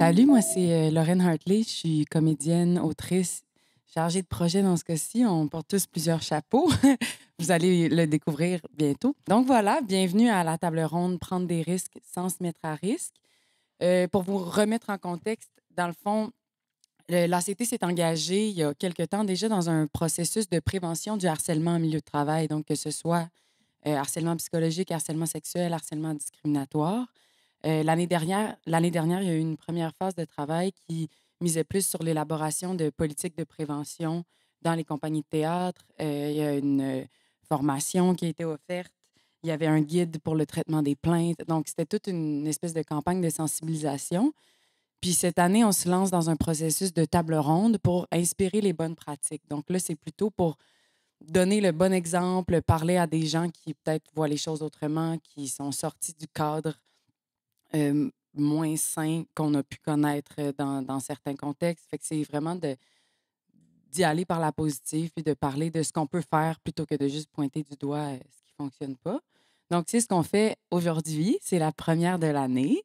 Salut, moi c'est Lorraine Hartley. Je suis comédienne, autrice, chargée de projet dans ce cas-ci. On porte tous plusieurs chapeaux. Vous allez le découvrir bientôt. Donc voilà, bienvenue à la table ronde Prendre des risques sans se mettre à risque. Pour vous remettre en contexte, dans le fond, l'ACT s'est engagée il y a quelque temps déjà dans un processus de prévention du harcèlement en milieu de travail. Donc, que ce soit harcèlement psychologique, harcèlement sexuel, harcèlement discriminatoire. L'année dernière, il y a eu une première phase de travail qui misait plus sur l'élaboration de politiques de prévention dans les compagnies de théâtre. Il y a une formation qui a été offerte. Il y avait un guide pour le traitement des plaintes. Donc, c'était toute une espèce de campagne de sensibilisation. Puis cette année, on se lance dans un processus de table ronde pour inspirer les bonnes pratiques. Donc là, c'est plutôt pour donner le bon exemple, parler à des gens qui peut-être voient les choses autrement, qui sont sortis du cadre moins sain qu'on a pu connaître dans certains contextes. Fait que c'est vraiment d'y aller par la positive et de parler de ce qu'on peut faire plutôt que de juste pointer du doigt ce qui ne fonctionne pas. Donc, c'est ce qu'on fait aujourd'hui. C'est la première de l'année.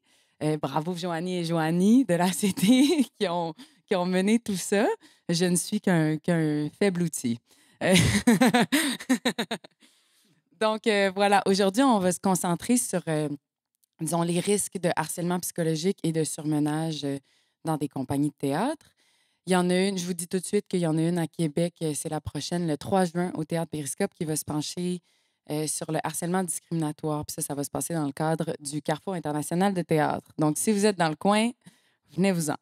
Bravo Joanie et Joanie de la CT qui ont mené tout ça. Je ne suis qu'un faible outil. Euh, Donc, voilà, aujourd'hui, on va se concentrer sur disons, les risques de harcèlement psychologique et de surmenage dans des compagnies de théâtre. Il y en a une, je vous dis tout de suite qu'il y en a une à Québec, c'est la prochaine, le 3 juin, au Théâtre Périscope, qui va se pencher sur le harcèlement discriminatoire. Puis ça va se passer dans le cadre du Carrefour international de théâtre. Donc, si vous êtes dans le coin, venez-vous-en.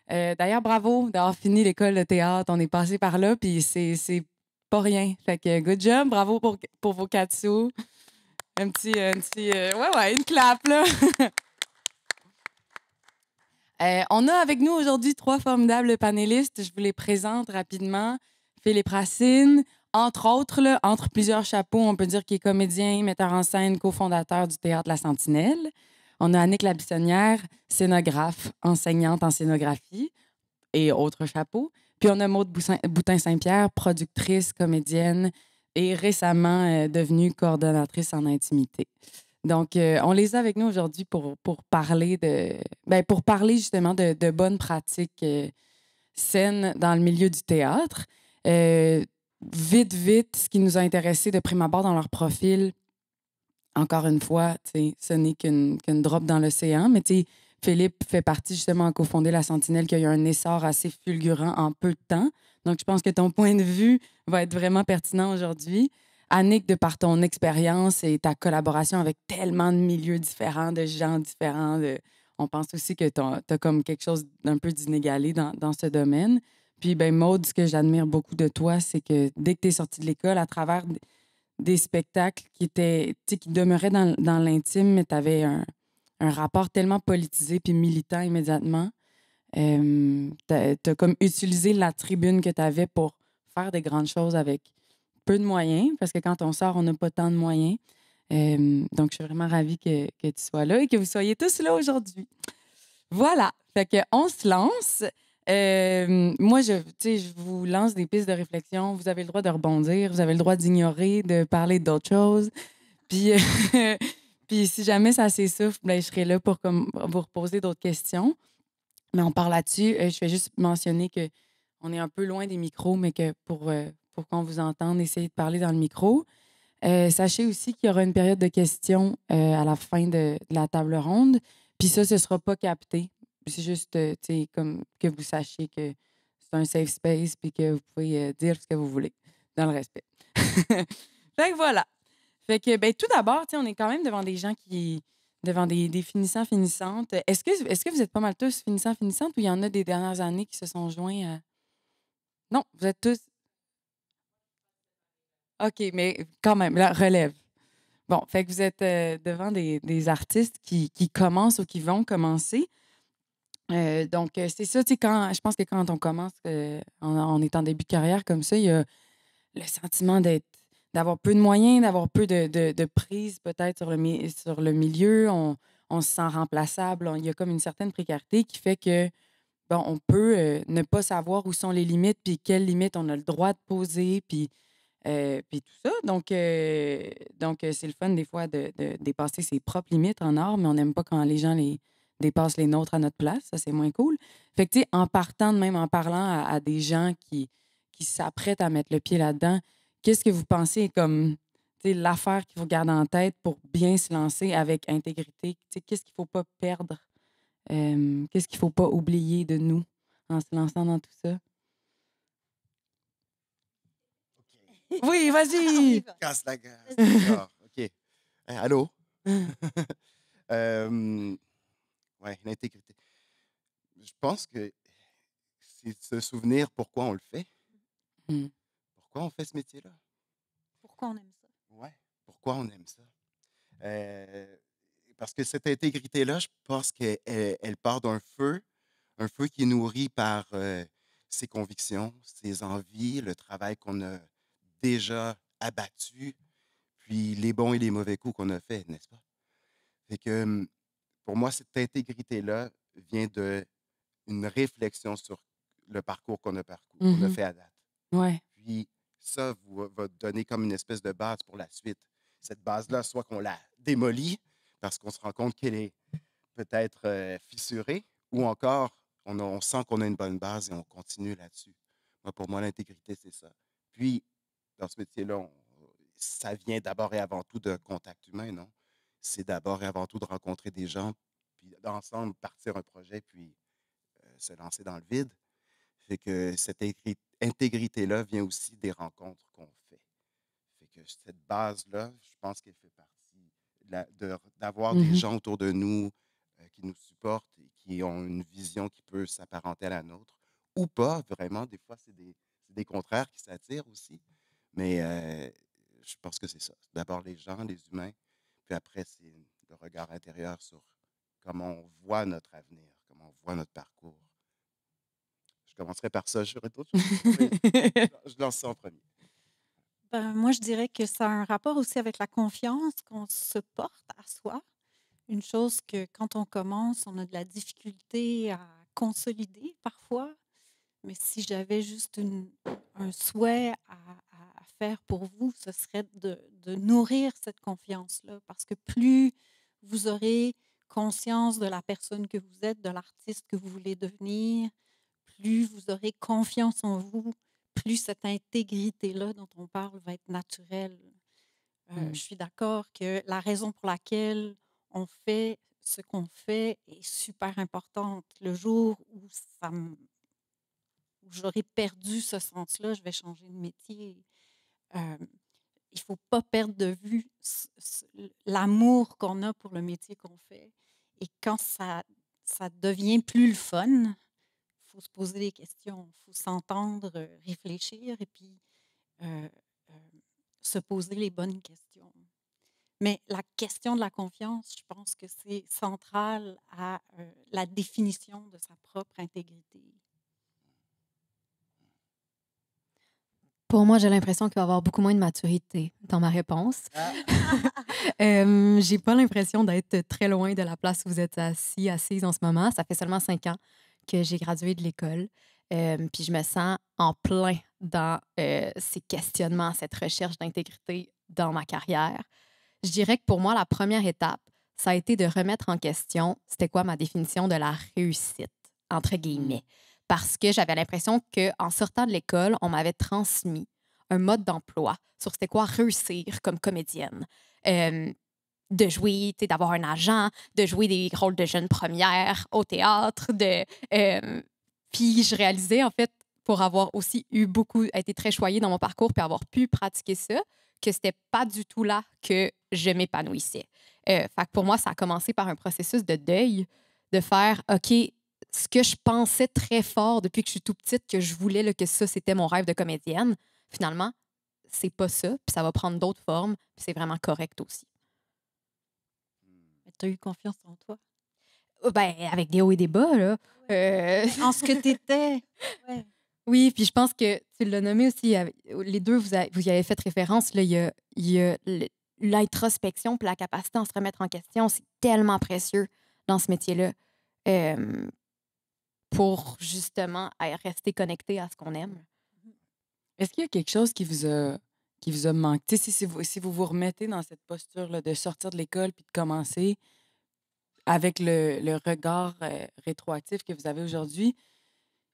D'ailleurs, bravo d'avoir fini l'école de théâtre. On est passé par là, puis c'est pas rien. Fait que good job, bravo pour vos 4 sous. Ouais, une clap, là. On a avec nous aujourd'hui 3 formidables panélistes. Je vous les présente rapidement. Philippe Racine, entre autres, là, entre plusieurs chapeaux, on peut dire qu'il est comédien, metteur en scène, cofondateur du Théâtre La Sentinelle. On a Annick Labissonnière, scénographe, enseignante en scénographie et autres chapeaux. Puis on a Maude Boutin-Saint-Pierre, productrice, comédienne et récemment devenue coordonnatrice en intimité. Donc, on les a avec nous aujourd'hui pour parler pour parler justement de bonnes pratiques saines dans le milieu du théâtre. Vite, ce qui nous a intéressé de prime abord dans leur profil, encore une fois, ce n'est qu'une drop dans l'océan, mais Philippe fait partie justement à cofonder La Sentinelle, qui a eu un essor assez fulgurant en peu de temps. Donc, je pense que ton point de vue va être vraiment pertinent aujourd'hui. Annick, de par ton expérience et ta collaboration avec tellement de milieux différents, de gens différents, on pense aussi que tu as comme quelque chose d'un peu d'inégalé dans ce domaine. Puis, ben Maude, ce que j'admire beaucoup de toi, c'est que dès que tu es sortie de l'école, à travers des spectacles qui demeuraient dans l'intime, mais tu avais un rapport tellement politisé puis militant immédiatement. Tu as comme utilisé la tribune que tu avais pour faire des grandes choses avec peu de moyens, parce que quand on sort, on n'a pas tant de moyens. Donc, je suis vraiment ravie que tu sois là et que vous soyez tous là aujourd'hui. Voilà. Fait qu'on se lance. Moi, je vous lance des pistes de réflexion. Vous avez le droit de rebondir, vous avez le droit d'ignorer, de parler d'autres choses. Puis, puis si jamais ça s'essouffle, ben, je serai là pour vous reposer d'autres questions. Mais on parle là-dessus. Je vais juste mentionner qu'on est un peu loin des micros, mais que pour qu'on vous entende, essayez de parler dans le micro. Sachez aussi qu'il y aura une période de questions à la fin de la table ronde. Puis ça, ce ne sera pas capté. C'est juste, comme que vous sachiez que c'est un safe space puis que vous pouvez dire ce que vous voulez, dans le respect. Fait que voilà. Fait que, ben, tout d'abord, on est quand même devant des gens devant des finissants, finissantes. Est-ce que vous êtes pas mal tous finissants, finissantes ou il y en a des dernières années qui se sont joints à... Non, vous êtes tous... OK, mais quand même, la relève. Bon, fait que vous êtes devant des artistes qui commencent ou qui vont commencer. Donc, c'est ça, je pense que quand on commence, on est en début de carrière comme ça, il y a le sentiment d'avoir peu de moyens, d'avoir peu de prise peut-être sur le milieu. On se sent remplaçable. Il y a comme une certaine précarité qui fait que, bon, on peut ne pas savoir où sont les limites, puis quelles limites on a le droit de poser, puis tout ça. Donc c'est le fun des fois de dépasser ses propres limites en art, mais on n'aime pas quand les gens dépassent les nôtres à notre place. Ça, c'est moins cool. Fait que, tu sais, en partant, de même en parlant à des gens qui s'apprêtent à mettre le pied là-dedans, qu'est-ce que vous pensez comme, tu sais, l'affaire qu'il faut garder en tête pour bien se lancer avec intégrité? Tu sais, qu'est-ce qu'il faut pas perdre? Qu'est-ce qu'il faut pas oublier de nous en se lançant dans tout ça? OK. Oui, On y vas-y! va. Casse la glace. Vas-y. D'accord. OK. Allô? Ouais, l'intégrité. Je pense que c'est de se souvenir pourquoi on le fait. Mm. Pourquoi on fait ce métier-là? Pourquoi on aime ça? Ouais. Pourquoi on aime ça? Parce que cette intégrité-là, je pense qu'elle part un feu qui est nourri par ses convictions, ses envies, le travail qu'on a déjà abattu, puis les bons et les mauvais coups qu'on a faits, n'est-ce pas? Fait que pour moi, cette intégrité-là vient d'une réflexion sur le parcours qu'on a Mhm. fait à date. Ouais. Puis ça va donner comme une espèce de base pour la suite. Cette base-là, soit qu'on la démolit parce qu'on se rend compte qu'elle est peut-être fissurée, ou encore on sent qu'on a une bonne base et on continue là-dessus. Moi, pour moi, l'intégrité, c'est ça. Puis, dans ce métier-là, ça vient d'abord et avant tout de contact humain, non? C'est d'abord et avant tout de rencontrer des gens, puis d'ensemble partir un projet, puis se lancer dans le vide. Fait que cette intégrité-là vient aussi des rencontres qu'on fait. Fait que cette base-là, je pense qu'elle fait partie d'avoir des Mhm. gens autour de nous qui nous supportent et qui ont une vision qui peut s'apparenter à la nôtre. Ou pas, vraiment, des fois, c'est des contraires qui s'attirent aussi. Mais je pense que c'est ça. D'abord les gens, les humains, puis après, c'est le regard intérieur sur comment on voit notre avenir, comment on voit notre parcours. Je commencerai par ça. J'aurais d'autres choses à dire, mais je lance ça en premier. Ben, moi, je dirais que ça a un rapport aussi avec la confiance qu'on se porte à soi. Une chose que quand on commence, on a de la difficulté à consolider parfois. Mais si j'avais juste un souhait à faire pour vous, ce serait de nourrir cette confiance-là. Parce que plus vous aurez conscience de la personne que vous êtes, de l'artiste que vous voulez devenir, plus vous aurez confiance en vous, plus cette intégrité-là dont on parle va être naturelle. Je suis d'accord que la raison pour laquelle on fait ce qu'on fait est super importante. Le jour où où j'aurai perdu ce sens-là, je vais changer de métier. Euh, il ne faut pas perdre de vue l'amour qu'on a pour le métier qu'on fait. Et quand ça devient plus le fun, il faut se poser des questions, il faut s'entendre, réfléchir et puis euh, euh, se poser les bonnes questions. Mais la question de la confiance, je pense que c'est central à la définition de sa propre intégrité. Pour moi, j'ai l'impression qu'il va y avoir beaucoup moins de maturité dans ma réponse. Ah. J'ai pas l'impression d'être très loin de la place où vous êtes assise en ce moment. Ça fait seulement 5 ans que j'ai gradué de l'école. Puis je me sens en plein dans ces questionnements, cette recherche d'intégrité dans ma carrière. Je dirais que pour moi, la première étape, ça a été de remettre en question c'était quoi ma définition de la réussite, entre guillemets. Parce que j'avais l'impression qu'en sortant de l'école, on m'avait transmis un mode d'emploi sur c'était quoi réussir comme comédienne. De jouer, d'avoir un agent, de jouer des rôles de jeune première au théâtre. Puis je réalisais, en fait, pour avoir aussi été très choyée dans mon parcours puis avoir pu pratiquer ça, que c'était pas du tout là que je m'épanouissais. Fait que pour moi, ça a commencé par un processus de deuil, de faire, OK, ce que je pensais très fort depuis que je suis tout petite, que je voulais, là, que ça, c'était mon rêve de comédienne, finalement, c'est pas ça, puis ça va prendre d'autres formes, puis c'est vraiment correct aussi. Tu as eu confiance en toi. Ben, avec des hauts et des bas, là. En ce que tu étais. Ouais. Oui, puis je pense que tu l'as nommé aussi, les deux, vous y avez fait référence, là, il y a l'introspection puis la capacité à se remettre en question, c'est tellement précieux dans ce métier-là pour justement rester connecté à ce qu'on aime. Est-ce qu'il y a quelque chose qui vous a manqué? Si vous remettez dans cette posture-là de sortir de l'école puis de commencer, avec le regard rétroactif que vous avez aujourd'hui,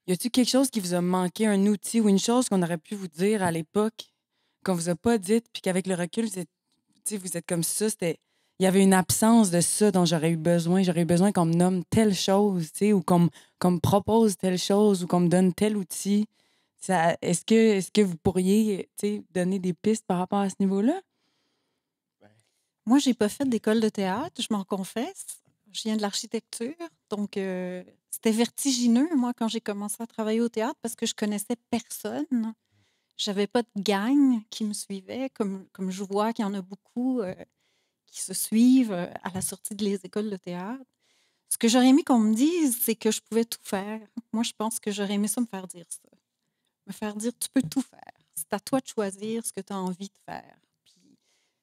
y a-t-il quelque chose qui vous a manqué, un outil ou une chose qu'on aurait pu vous dire à l'époque, qu'on vous a pas dite, puis qu'avec le recul, vous êtes comme ça, il y avait une absence de ça dont j'aurais eu besoin. J'aurais eu besoin qu'on me nomme telle chose, ou qu'on me propose telle chose, ou qu'on me donne tel outil. Est-ce que vous pourriez, donner des pistes par rapport à ce niveau-là? Moi, j'ai pas fait d'école de théâtre, je m'en confesse. Je viens de l'architecture, donc c'était vertigineux, moi, quand j'ai commencé à travailler au théâtre, parce que je connaissais personne. J'avais pas de gang qui me suivait, comme je vois qu'il y en a beaucoup qui se suivent à la sortie de les écoles de théâtre. Ce que j'aurais aimé qu'on me dise, c'est que je pouvais tout faire. Moi, je pense que j'aurais aimé ça me faire dire ça. Me faire dire, tu peux tout faire. C'est à toi de choisir ce que tu as envie de faire. Puis,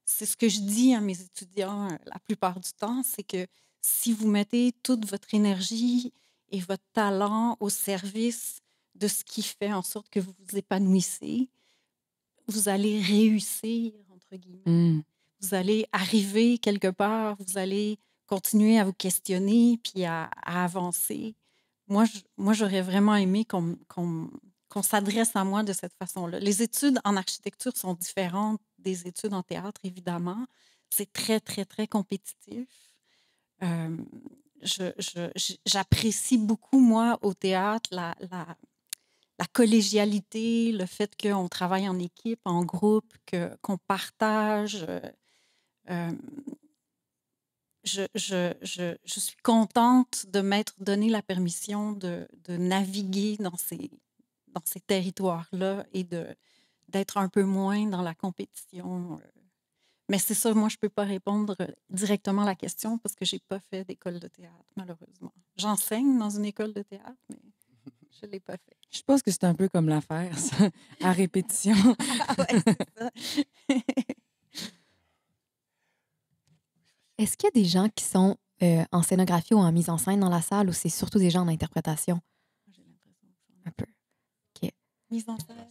c'est ce que je dis à mes étudiants la plupart du temps, c'est que si vous mettez toute votre énergie et votre talent au service de ce qui fait en sorte que vous vous épanouissez, vous allez réussir, entre guillemets. Mm. Vous allez arriver quelque part, vous allez continuer à vous questionner puis à avancer. Moi, j'aurais vraiment aimé qu'on s'adresse à moi de cette façon-là. Les études en architecture sont différentes des études en théâtre, évidemment. C'est très, très, très compétitif. Euh, J'apprécie beaucoup, moi, au théâtre, la collégialité, le fait qu'on travaille en équipe, en groupe, qu'on partage. Euh, je suis contente de m'être donné la permission de naviguer dans ces territoires-là et d'être un peu moins dans la compétition. Mais c'est ça, moi, je ne peux pas répondre directement à la question parce que je n'ai pas fait d'école de théâtre, malheureusement. J'enseigne dans une école de théâtre, mais je ne l'ai pas fait. Je pense que c'est un peu comme l'affaire, ça, à répétition. Ah ouais, c'est ça. Est-ce qu'il y a des gens qui sont en scénographie ou en mise en scène dans la salle ou c'est surtout des gens en interprétation? J'ai l'impression que Un peu. OK. mise en scène.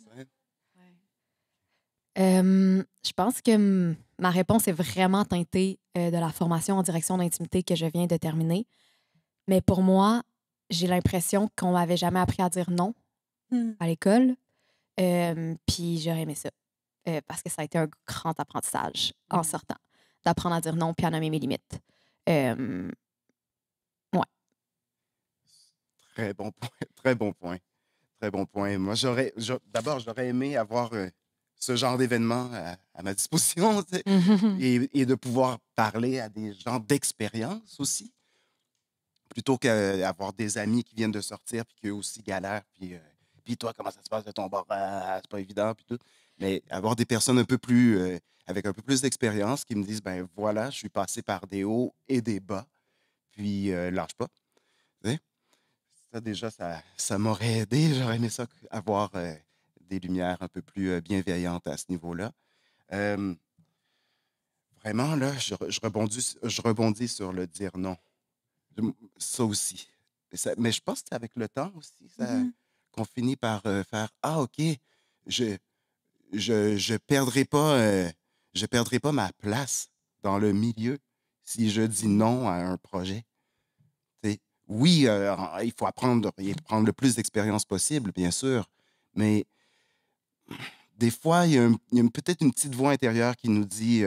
Je pense que ma réponse est vraiment teintée de la formation en direction d'intimité que je viens de terminer. Mais pour moi, j'ai l'impression qu'on m'avait jamais appris à dire non à l'école. Puis j'aurais aimé ça. Parce que ça a été un grand apprentissage en sortant. D'apprendre à dire non puis à nommer mes limites. Ouais. Très bon point. Très bon point. Très bon point. Moi, d'abord, j'aurais aimé avoir ce genre d'événement à ma disposition tu sais, et de pouvoir parler à des gens d'expérience aussi, plutôt qu'avoir des amis qui viennent de sortir puis qu'eux aussi galèrent. Puis toi, comment ça se passe de ton bord? Ah, c'est pas évident. Puis tout. Mais avoir des personnes un peu plus, avec un peu plus d'expérience qui me disent, ben voilà, je suis passé par des hauts et des bas, puis lâche pas. Tu sais? Ça, déjà, ça m'aurait aidé. J'aurais aimé ça, avoir des lumières un peu plus bienveillantes à ce niveau-là. Vraiment, là, je rebondis sur le dire non. Ça aussi. Mais je pense que c'est avec le temps aussi qu'on finit par faire ah, OK, je je perdrai pas ma place dans le milieu si je dis non à un projet. T'sais, oui, il faut apprendre et prendre le plus d'expérience possible, bien sûr, mais des fois, il y a, peut-être une petite voix intérieure qui nous dit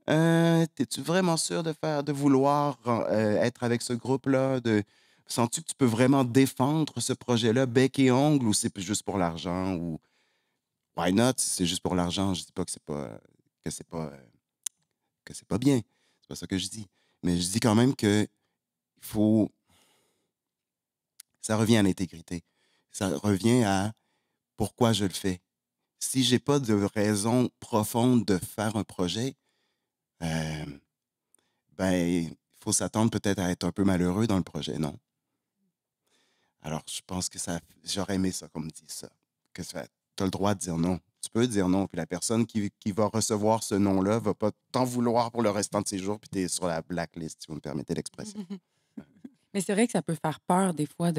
es-tu vraiment sûr de vouloir être avec ce groupe-là? Sens-tu que tu peux vraiment défendre ce projet-là, bec et ongle, ou c'est juste pour l'argent? Ou why not? Si c'est juste pour l'argent, je dis pas que c'est pas bien. C'est pas ça que je dis. Mais je dis quand même que il faut. Ça revient à l'intégrité. Ça revient à pourquoi je le fais. Si j'ai pas de raison profonde de faire un projet, ben, il faut s'attendre peut-être à être un peu malheureux dans le projet, non? Alors, je pense que j'aurais aimé ça, qu'on me dise ça. Que tu as le droit de dire non. Tu peux dire non, puis la personne qui va recevoir ce non-là va pas t'en vouloir pour le restant de ses jours, puis tu es sur la blacklist, si vous me permettez l'expression. Mais c'est vrai que ça peut faire peur des fois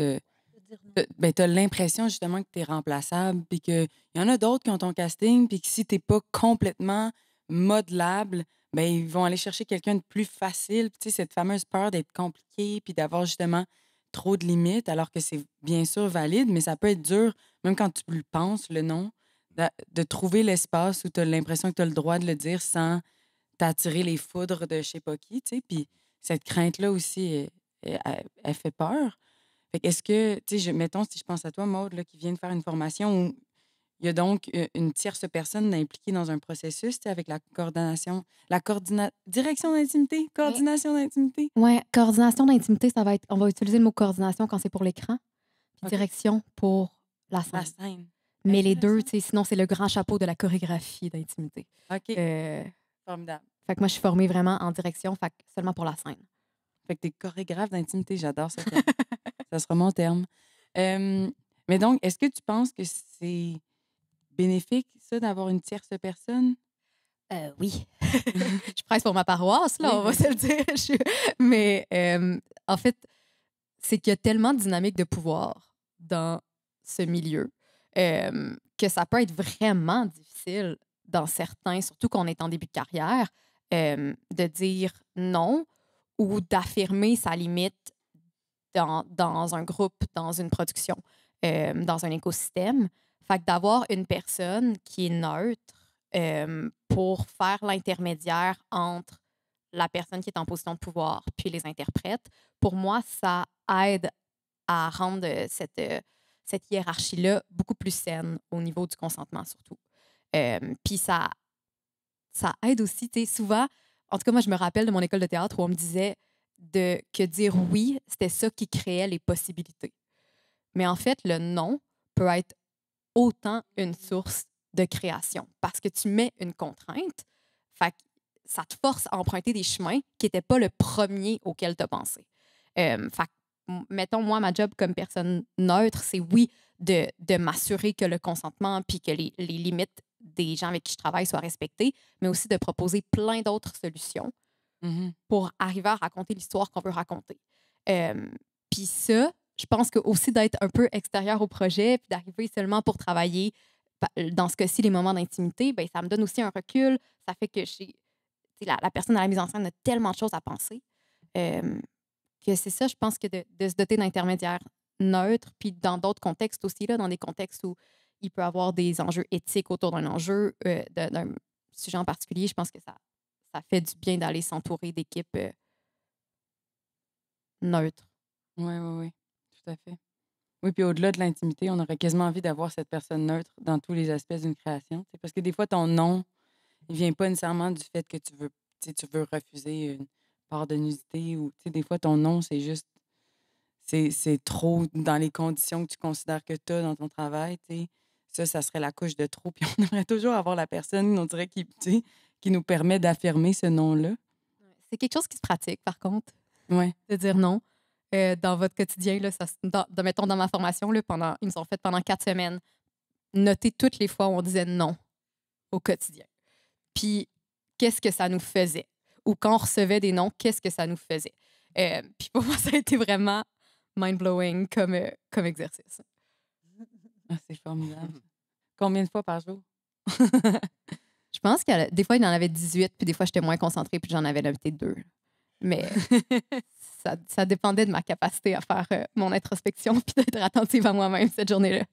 ben, tu as l'impression justement que tu es remplaçable, puis qu'il y en a d'autres qui ont ton casting, puis que si tu n'es pas complètement modelable, ben, ils vont aller chercher quelqu'un de plus facile. Tu sais, cette fameuse peur d'être compliqué puis d'avoir justement trop de limites, alors que c'est bien sûr valide, mais ça peut être dur, même quand tu le penses, le non, de trouver l'espace où tu as l'impression que tu as le droit de le dire sans t'attirer les foudres de je sais pas qui, tu sais. Puis cette crainte-là aussi, elle fait peur. Fait que est-ce que, tu sais, mettons, si je pense à toi, Maude, là, qui vient de faire une formation où il y a donc une tierce personne impliquée dans un processus, tu sais, avec la coordination, direction d'intimité, coordination d'intimité. Ouais, coordination d'intimité, ça va être. On va utiliser le mot coordination quand c'est pour l'écran, puis OK. direction pour la La scène. scène. Mais les deux, Intéressant. tu sais, sinon, c'est le grand chapeau de la chorégraphie d'intimité. OK, Euh, formidable. fait que moi, je suis formée vraiment en direction, fait que seulement pour la scène. Fait que t'es chorégraphe d'intimité, j'adore ça. Ça sera mon terme. Mais donc, est-ce que tu penses que c'est bénéfique, ça, d'avoir une tierce personne? Oui. Je presse pour ma paroisse, là, Oui, on va vas-y. se le dire. Mais en fait, c'est qu'il y a tellement de dynamique de pouvoir dans ce milieu que ça peut être vraiment difficile dans certains, surtout qu'on est en début de carrière, de dire non ou d'affirmer sa limite dans un groupe, dans une production, dans un écosystème. Fait que d'avoir une personne qui est neutre pour faire l'intermédiaire entre la personne qui est en position de pouvoir puis les interprètes, pour moi, ça aide à rendre cette hiérarchie-là beaucoup plus saine au niveau du consentement, surtout. Puis ça aide aussi, tu sais, souvent, en tout cas, moi, je me rappelle de mon école de théâtre où on me disait que dire oui, c'était ça qui créait les possibilités. Mais en fait, le non peut être autant une source de création parce que tu mets une contrainte, fait que ça te force à emprunter des chemins qui n'étaient pas le premier auquel tu as pensé. Fait que, mettons, moi, ma job comme personne neutre, c'est oui de m'assurer que le consentement puis que les limites des gens avec qui je travaille soient respectées, mais aussi de proposer plein d'autres solutions Mhm. pour arriver à raconter l'histoire qu'on veut raconter. Puis ça, je pense que aussi d'être un peu extérieur au projet, puis d'arriver seulement pour travailler, dans ce cas-ci, les moments d'intimité, ben, ça me donne aussi un recul. Ça fait que la personne à la mise en scène a tellement de choses à penser que c'est ça, je pense que de se doter d'intermédiaires neutres, puis dans d'autres contextes aussi, là, dans des contextes où il peut y avoir des enjeux éthiques autour d'un enjeu, d'un sujet en particulier, je pense que ça fait du bien d'aller s'entourer d'équipes neutres. Oui, oui, oui, tout à fait. Oui, puis au-delà de l'intimité, on aurait quasiment envie d'avoir cette personne neutre dans tous les aspects d'une création. Tu sais, parce que des fois, ton non, il vient pas nécessairement du fait que tu veux refuser une part de nudité ou tu sais, des fois, ton non, c'est juste, c'est trop dans les conditions que tu considères que tu as dans ton travail. Tu sais. Ça serait la couche de trop. Puis on aimerait toujours avoir la personne, on dirait, tu sais, qui nous permet d'affirmer ce non-là. C'est quelque chose qui se pratique, par contre, Oui. de dire non. Dans votre quotidien, là, mettons dans ma formation, là, ils nous ont fait pendant 4 semaines noter toutes les fois où on disait non au quotidien. Puis, qu'est-ce que ça nous faisait? Ou quand on recevait des noms, qu'est-ce que ça nous faisait? Puis pour moi, ça a été vraiment mind-blowing comme exercice. Ah, c'est formidable. Combien de fois par jour? Je pense que des fois, il en avait 18, puis des fois, j'étais moins concentrée, puis j'en avais noté 2. Mais ça dépendait de ma capacité à faire mon introspection puis d'être attentive à moi-même cette journée-là.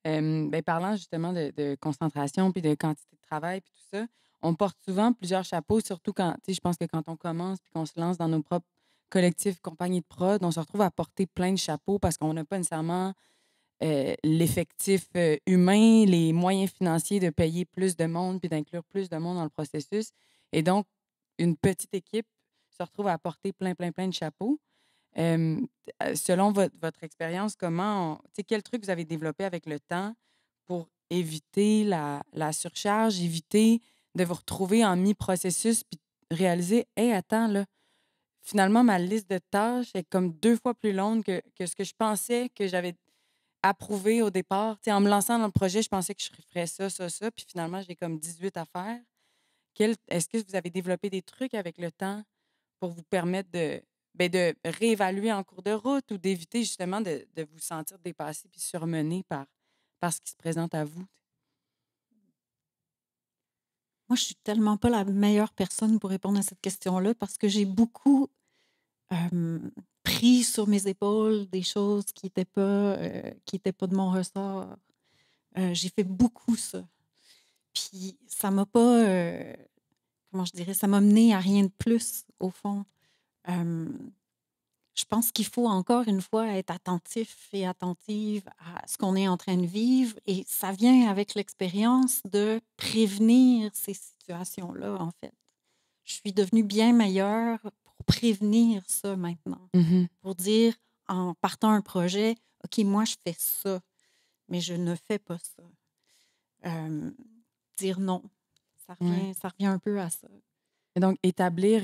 Ben, parlant justement de concentration puis de quantité de travail puis tout ça, on porte souvent plusieurs chapeaux, surtout quand, tu sais, je pense que quand on commence puis qu'on se lance dans nos propres collectifs, compagnies de prod, on se retrouve à porter plein de chapeaux parce qu'on n'a pas nécessairement l'effectif humain, les moyens financiers de payer plus de monde puis d'inclure plus de monde dans le processus. Et donc, une petite équipe se retrouve à porter plein, plein, plein de chapeaux. Selon votre expérience, quel truc vous avez développé avec le temps pour éviter la surcharge, éviter de vous retrouver en mi-processus puis réaliser, hey, attends, là, finalement, ma liste de tâches est comme 2 fois plus longue que ce que je pensais que j'avais approuvé au départ. Tu sais, en me lançant dans le projet, je pensais que je ferais ça, ça, ça, puis finalement, j'ai comme 18 à faire. Est-ce que vous avez développé des trucs avec le temps pour vous permettre de réévaluer en cours de route ou d'éviter justement de vous sentir dépassé puis surmené par ce qui se présente à vous? Moi, je suis tellement pas la meilleure personne pour répondre à cette question-là parce que j'ai beaucoup pris sur mes épaules des choses qui étaient pas de mon ressort. J'ai fait beaucoup ça. Puis ça m'a pas, comment je dirais, ça m'a mené à rien de plus, au fond. Euh, je pense qu'il faut encore une fois être attentif et attentive à ce qu'on est en train de vivre. Et ça vient avec l'expérience de prévenir ces situations-là, en fait. Je suis devenue bien meilleure pour prévenir ça maintenant. Mhm. Pour dire, en partant un projet, OK, moi, je fais ça, mais je ne fais pas ça. Euh, dire non, Ouais. ça revient un peu à ça. Et donc, établir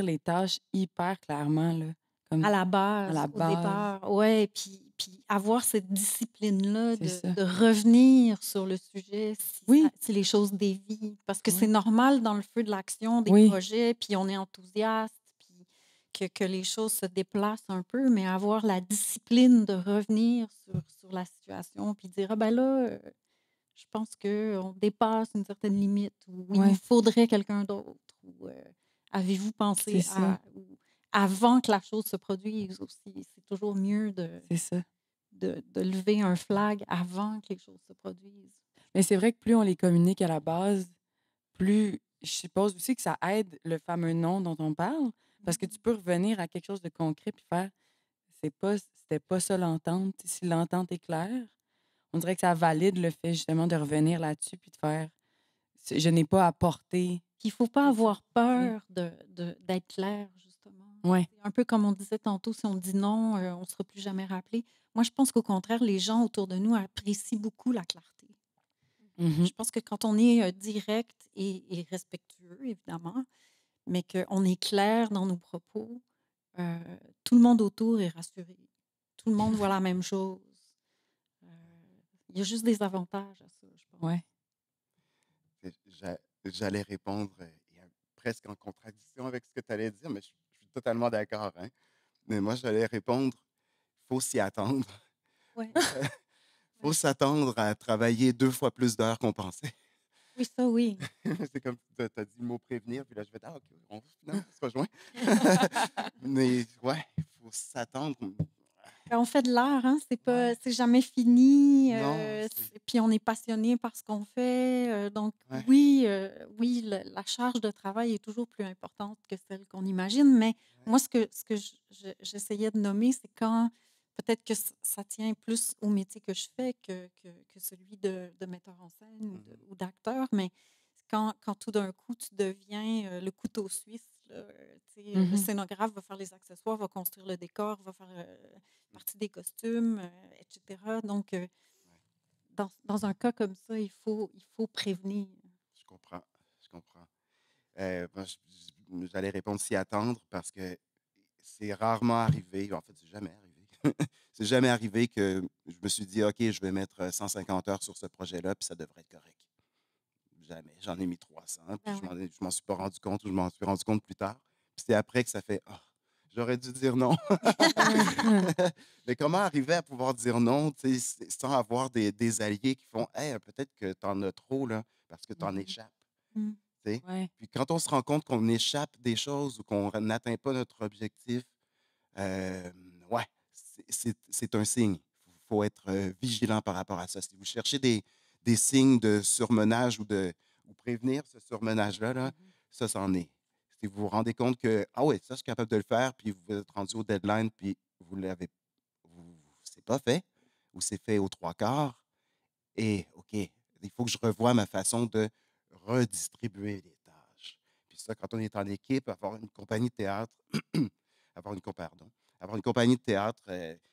les tâches hyper clairement, là, À comme la à base, la au base. départ, ouais, puis avoir cette discipline-là C'est ça. de revenir sur le sujet Oui, si les choses dévient. Parce que c'est oui, normal dans le feu de l'action des oui, projets, puis on est enthousiaste, puis que les choses se déplacent un peu, mais avoir la discipline de revenir sur la situation, puis dire, ah ben là, je pense qu'on dépasse une certaine limite, ou il nous ouais, faudrait quelqu'un d'autre, ou avez-vous c'est pensé ça, à... avant que la chose se produise aussi. C'est toujours mieux c'est ça. de lever un flag avant que les choses se produisent. Mais c'est vrai que plus on les communique à la base, plus je suppose aussi que ça aide le fameux non dont on parle, parce que tu peux revenir à quelque chose de concret puis faire c'était pas ça l'entente. Si l'entente est claire, on dirait que ça valide le fait justement de revenir là-dessus puis de faire je n'ai pas apporté. Il ne faut pas avoir Tu sais. peur d'être clair, justement. Ouais. C'est un peu comme on disait tantôt, si on dit non, on ne sera plus jamais rappelé. Moi, je pense qu'au contraire, les gens autour de nous apprécient beaucoup la clarté. Mhm. Je pense que quand on est direct et respectueux, évidemment, mais qu'on est clair dans nos propos, tout le monde autour est rassuré. Tout le monde voit la même chose. Euh, il y a juste des avantages à ça, je pense. Ouais. J'allais répondre presque en contradiction avec ce que tu allais dire, mais je suis totalement d'accord. Hein. Mais moi, j'allais répondre, il faut s'y attendre. Ouais. Il faut s'attendre à travailler 2 fois plus d'heures qu'on pensait. Oui, ça, oui. C'est comme tu as dit le mot prévenir, puis là, je vais dire, ah, OK, finalement, on se rejoint. Mais ouais, il faut s'attendre. Ben, on fait de l'art, hein? Ouais, C'est jamais fini. non, Puis on est passionné par ce qu'on fait. Donc ouais, oui, oui, la charge de travail est toujours plus importante que celle qu'on imagine. Mais ouais. moi, ce que j'essayais de nommer, c'est quand peut-être que ça tient plus au métier que je fais que celui de metteur en scène Mhm. ou d'acteur. Mais quand tout d'un coup, tu deviens le couteau suisse, là, tu sais, le Mhm. scénographe va faire les accessoires, va construire le décor, va faire partie des costumes, etc. Donc, Ouais, dans un cas comme ça, il faut prévenir. je comprends. Je comprends. Moi, j'allais répondre s'y attendre parce que c'est rarement arrivé, en fait, c'est jamais arrivé. C'est jamais arrivé que je me suis dit, OK, je vais mettre 150 heures sur ce projet-là, puis ça devrait être correct. Jamais. J'en ai mis 300, puis Ah ouais. je m'en suis pas rendu compte ou je m'en suis rendu compte plus tard. Puis c'est après que ça fait, ah, j'aurais dû dire non. Mais comment arriver à pouvoir dire non, tu sais, sans avoir des alliés qui font, hey, peut-être que tu en as trop, là, parce que tu en Mhm. échappes. Mm. Tu sais. Ouais. Puis quand on se rend compte qu'on échappe des choses ou qu'on n'atteint pas notre objectif, ouais, c'est un signe. Il faut être vigilant par rapport à ça. Si vous cherchez des signes de surmenage ou prévenir ce surmenage-là, là, Mhm. ça, c'en est. Si vous vous rendez compte que, ah oui, ça, je suis capable de le faire, puis vous êtes rendu au deadline, puis c'est pas fait, ou c'est fait aux trois quarts, et OK, il faut que je revoie ma façon de redistribuer les tâches. Puis ça, quand on est en équipe, avoir une compagnie de théâtre, avoir une, pardon, avoir une compagnie de théâtre,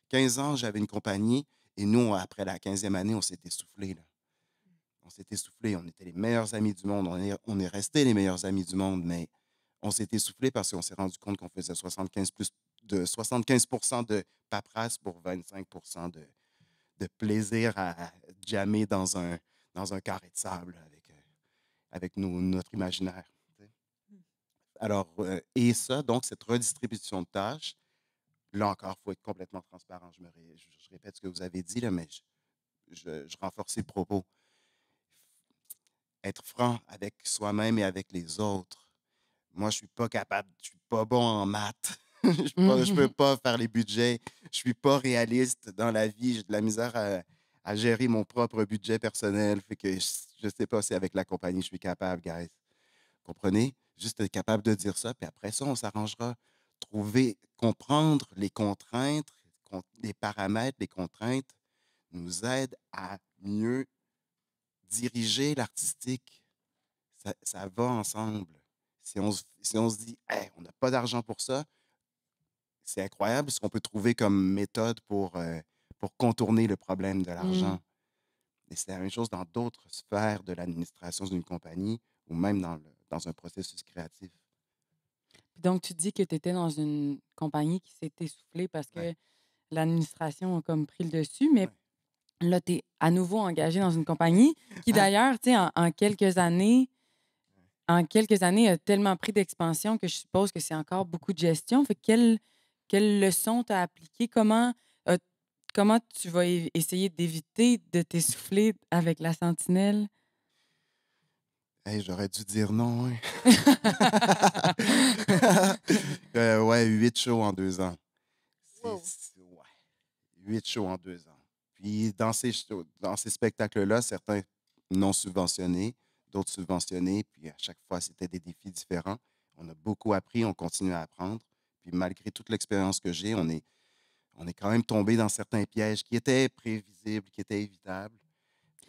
15 ans, j'avais une compagnie, et nous, après la 15e année, on s'est essoufflés. Là. On s'est essoufflés, on était les meilleurs amis du monde, on est restés les meilleurs amis du monde, mais on s'est essoufflés parce qu'on s'est rendu compte qu'on faisait 75 de paperasse pour 25 de plaisir à jammer dans un carré de sable avec notre imaginaire. Tu sais. Alors, et ça, donc, cette redistribution de tâches, là encore, il faut être complètement transparent. Je répète ce que vous avez dit, là, mais je renforce le propos. être franc avec soi-même et avec les autres. Moi, je suis pas capable, je suis pas bon en maths. Je peux pas faire les budgets. Je suis pas réaliste dans la vie. J'ai de la misère à gérer mon propre budget personnel. Fait que je sais pas si avec la compagnie, je suis capable, guys. Comprenez? Juste être capable de dire ça, puis après ça, on s'arrangera. Trouver, comprendre les contraintes, les paramètres, les contraintes nous aident à mieux diriger l'artistique. Ça va ensemble. Si on se dit, hey, on n'a pas d'argent pour ça, c'est incroyable ce qu'on peut trouver comme méthode pour contourner le problème de l'argent. Et c'est la même chose dans d'autres sphères de l'administration d'une compagnie ou même dans un processus créatif. Donc, tu dis que tu étais dans une compagnie qui s'est essoufflée parce Ouais, que l'administration a comme pris le dessus, mais ouais, là, tu es à nouveau engagé dans une compagnie qui, hein? d'ailleurs, tu sais, en quelques années, a tellement pris d'expansion que je suppose que c'est encore beaucoup de gestion. Fait que quelle leçon tu as appliquée? Euh, comment tu vas essayer d'éviter de t'essouffler avec la sentinelle? Hey, j'aurais dû dire non, hein. Ouais, 8 shows en 2 ans. Wow. Ouais, 8 shows en 2 ans. Puis dans ces spectacles-là, certains non subventionnés, d'autres subventionnés. Puis à chaque fois, c'était des défis différents. On a beaucoup appris, on continue à apprendre. Puis malgré toute l'expérience que j'ai, on est quand même tombé dans certains pièges qui étaient prévisibles, qui étaient évitables.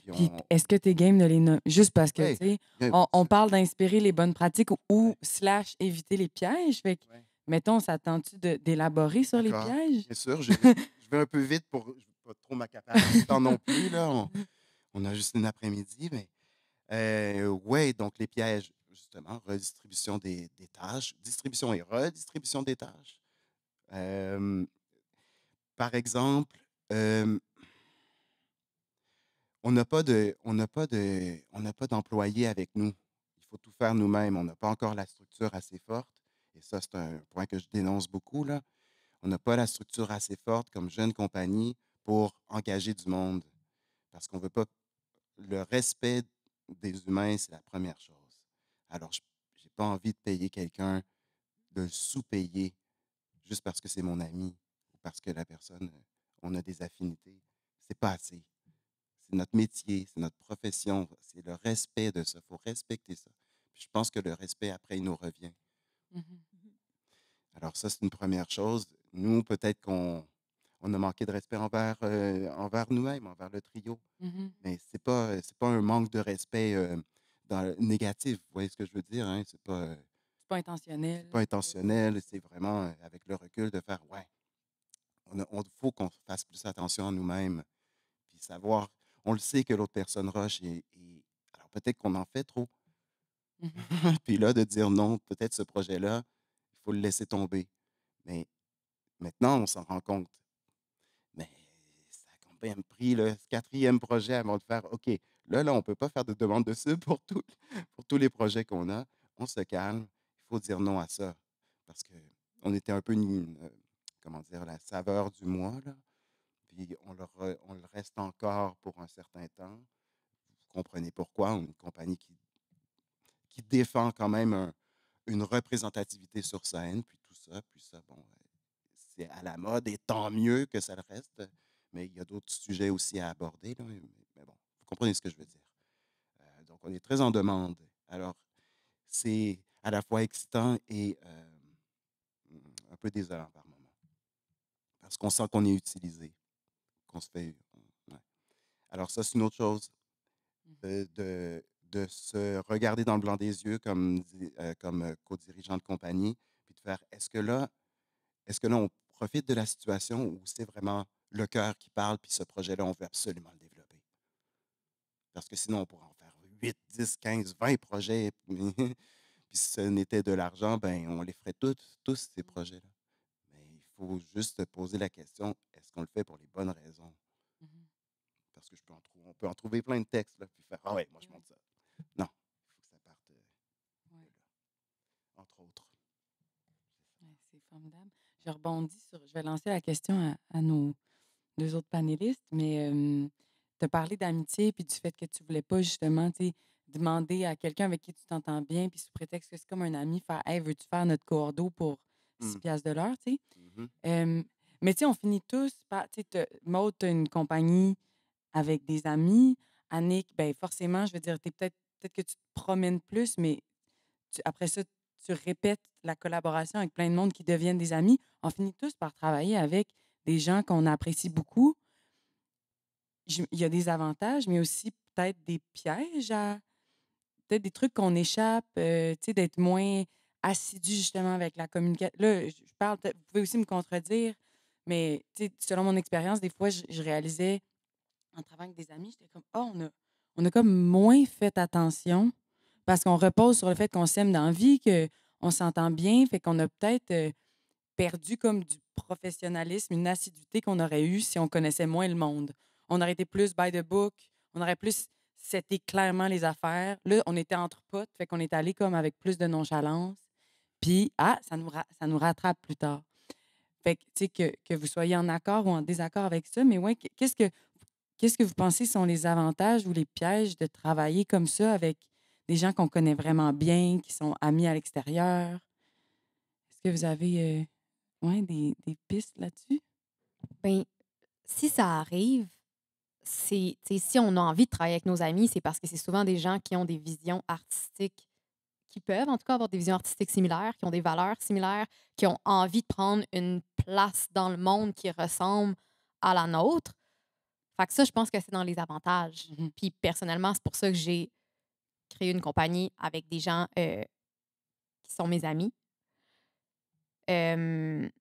Puis Puis est-ce que tu es game de les nommer? Juste parce que, tu ouais, sais, bien on sûr. parle d'inspirer les bonnes pratiques ou Ouais, slash éviter les pièges. Fait que, ouais. mettons, ça tente-tu d'élaborer sur les D'accord, pièges? bien sûr. Je vais un peu vite pour je veux pas trop m'accaparer du temps non plus, là. On a juste une après-midi, mais ouais, donc les pièges, justement, redistribution des tâches, distribution et redistribution des tâches. Euh, Par exemple, euh, on n'a pas d'employés avec nous. Il faut tout faire nous-mêmes. On n'a pas encore la structure assez forte. Et ça, c'est un point que je dénonce beaucoup, là. On n'a pas la structure assez forte comme jeune compagnie pour engager du monde. Parce qu'on veut pas. Le respect des humains, c'est la première chose. Alors, je n'ai pas envie de payer quelqu'un, de le sous-payer juste parce que c'est mon ami ou parce que la personne, on a des affinités. C'est pas assez. C'est notre métier, c'est notre profession, c'est le respect de ça. Il faut respecter ça. Puis je pense que le respect, après, il nous revient. Mhm. Alors ça, c'est une première chose. Nous, peut-être qu'on a manqué de respect envers nous-mêmes, envers le trio. Mhm. Mais c'est pas un manque de respect négatif. Vous voyez ce que je veux dire, hein? C'est pas C'est pas intentionnel. intentionnel. C'est vraiment avec le recul de faire, ouais, on faut qu'on fasse plus attention à nous-mêmes. Puis savoir, on le sait que l'autre personne rush alors peut-être qu'on en fait trop. Mhm. Puis là, de dire non, peut-être ce projet-là, il faut le laisser tomber. Mais maintenant, on s'en rend compte. Mais ça a quand même pris le quatrième projet avant de faire OK, là, on ne peut pas faire de demande de sub pour tous les projets qu'on a. On se calme. Il faut dire non à ça. Parce qu'on était un peu, comment dire, la saveur du mois, là. Puis on le reste encore pour un certain temps. Vous comprenez pourquoi. On est une compagnie qui défend quand même une représentativité sur scène, puis tout ça. Puis ça, bon, c'est à la mode et tant mieux que ça le reste. Mais il y a d'autres sujets aussi à aborder, là. Mais bon, vous comprenez ce que je veux dire. Donc, on est très en demande. Alors, c'est à la fois excitant et un peu désolant par moment. Parce qu'on sent qu'on est utilisé, qu'on se fait. Ouais. Alors, ça, c'est une autre chose. De se regarder dans le blanc des yeux comme co-dirigeant de compagnie, puis de faire est-ce que là, on profite de la situation ou c'est vraiment le cœur qui parle, puis ce projet-là, on veut absolument le développer? Parce que sinon, on pourrait en faire 8, 10, 15, 20 projets. Puis si ce n'était de l'argent, ben on les ferait tous ces projets-là. Mais il faut juste se poser la question, est-ce qu'on le fait pour les bonnes raisons? Mhm. Parce que on peut en trouver plein de textes, là, puis faire, ah ouais, moi je Ouais. monte ça. Non, il faut que ça parte de Ouais. là, entre autres. Ouais, c'est formidable. Je vais lancer la question à nos deux autres panélistes, mais tu as parlé d'amitié puis du fait que tu voulais pas justement, tu sais, demander à quelqu'un avec qui tu t'entends bien, puis sous prétexte que c'est comme un ami, faire Hey, veux-tu faire notre cordeau pour 6 Mm. piastres de l'heure, tu sais? Mhm. Mais tu sais, on finit tous par. Tu sais, Maud, tu as une compagnie avec des amis. Annick, ben forcément, je veux dire, peut-être que tu te promènes plus, mais après ça, tu répètes la collaboration avec plein de monde qui deviennent des amis. On finit tous par travailler avec des gens qu'on apprécie beaucoup. Il y a des avantages, mais aussi peut-être des pièges peut-être des trucs qu'on échappe, tu sais, d'être moins assidu justement avec la communication. Là, je parle, vous pouvez aussi me contredire, mais tu sais, selon mon expérience, des fois, je réalisais en travaillant avec des amis, j'étais comme, oh, on a comme moins fait attention parce qu'on repose sur le fait qu'on s'aime dans la vie, qu'on s'entend bien, fait qu'on a peut-être perdu comme du professionnalisme, une assiduité qu'on aurait eue si on connaissait moins le monde. On aurait été plus by the book, on aurait plus c'était clairement les affaires. Là, on était entre potes, fait qu'on est allé comme avec plus de nonchalance. Puis, ça nous rattrape plus tard. Fait que, tu sais, que vous soyez en accord ou en désaccord avec ça, mais ouais, qu'est-ce que vous pensez sont les avantages ou les pièges de travailler comme ça avec des gens qu'on connaît vraiment bien, qui sont amis à l'extérieur? Est-ce que vous avez ouais, des pistes là-dessus? Ben, si ça arrive, c'est, tu sais, si on a envie de travailler avec nos amis, c'est parce que c'est souvent des gens qui ont des visions artistiques, qui peuvent en tout cas avoir des visions artistiques similaires, qui ont des valeurs similaires, qui ont envie de prendre une place dans le monde qui ressemble à la nôtre. Fait que ça, je pense que c'est dans les avantages. Mhm. Puis personnellement, c'est pour ça que j'ai créé une compagnie avec des gens qui sont mes amis. Mais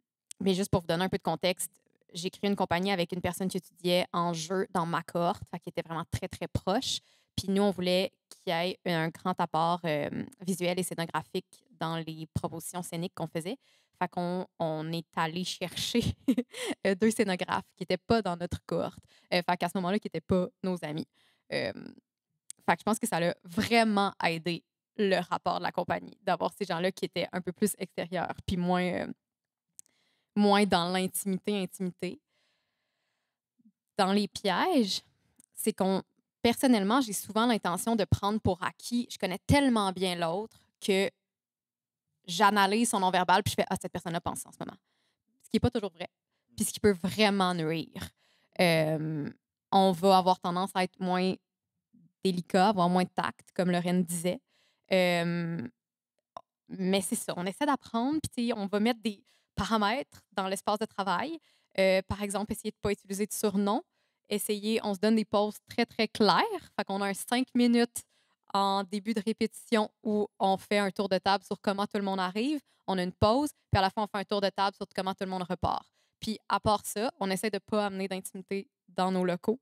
juste pour vous donner un peu de contexte, j'ai créé une compagnie avec une personne qui étudiait en jeu dans ma cohorte, fait qui était vraiment très, très proche. Puis nous, on voulait qu'il y ait un grand apport visuel et scénographique dans les propositions scéniques qu'on faisait. Fait qu'on est allé chercher 2 scénographes qui n'étaient pas dans notre cohorte. Fait qu'à ce moment-là, qui n'étaient pas nos amis. Euh, Fait que je pense que ça a vraiment aidé le rapport de la compagnie, d'avoir ces gens-là qui étaient un peu plus extérieurs, puis moins dans intimité. Dans les pièges, c'est qu'on, personnellement, j'ai souvent l'intention de prendre pour acquis, je connais tellement bien l'autre que j'analyse son non-verbal, puis je fais, ah, cette personne-là pense en ce moment. Ce qui n'est pas toujours vrai, puis ce qui peut vraiment nuire. Euh, on va avoir tendance à être moins délicat, avoir moins de tact, comme Lorraine disait. Euh, mais c'est ça, on essaie d'apprendre, puis tu sais, on va mettre des paramètres dans l'espace de travail. Par exemple, essayer de ne pas utiliser de surnoms. On se donne des pauses très, très claires. Fait qu'on a un 5 minutes en début de répétition où on fait un tour de table sur comment tout le monde arrive. On a une pause, puis à la fin, on fait un tour de table sur comment tout le monde repart. Puis à part ça, on essaie de ne pas amener d'intimité dans nos locaux.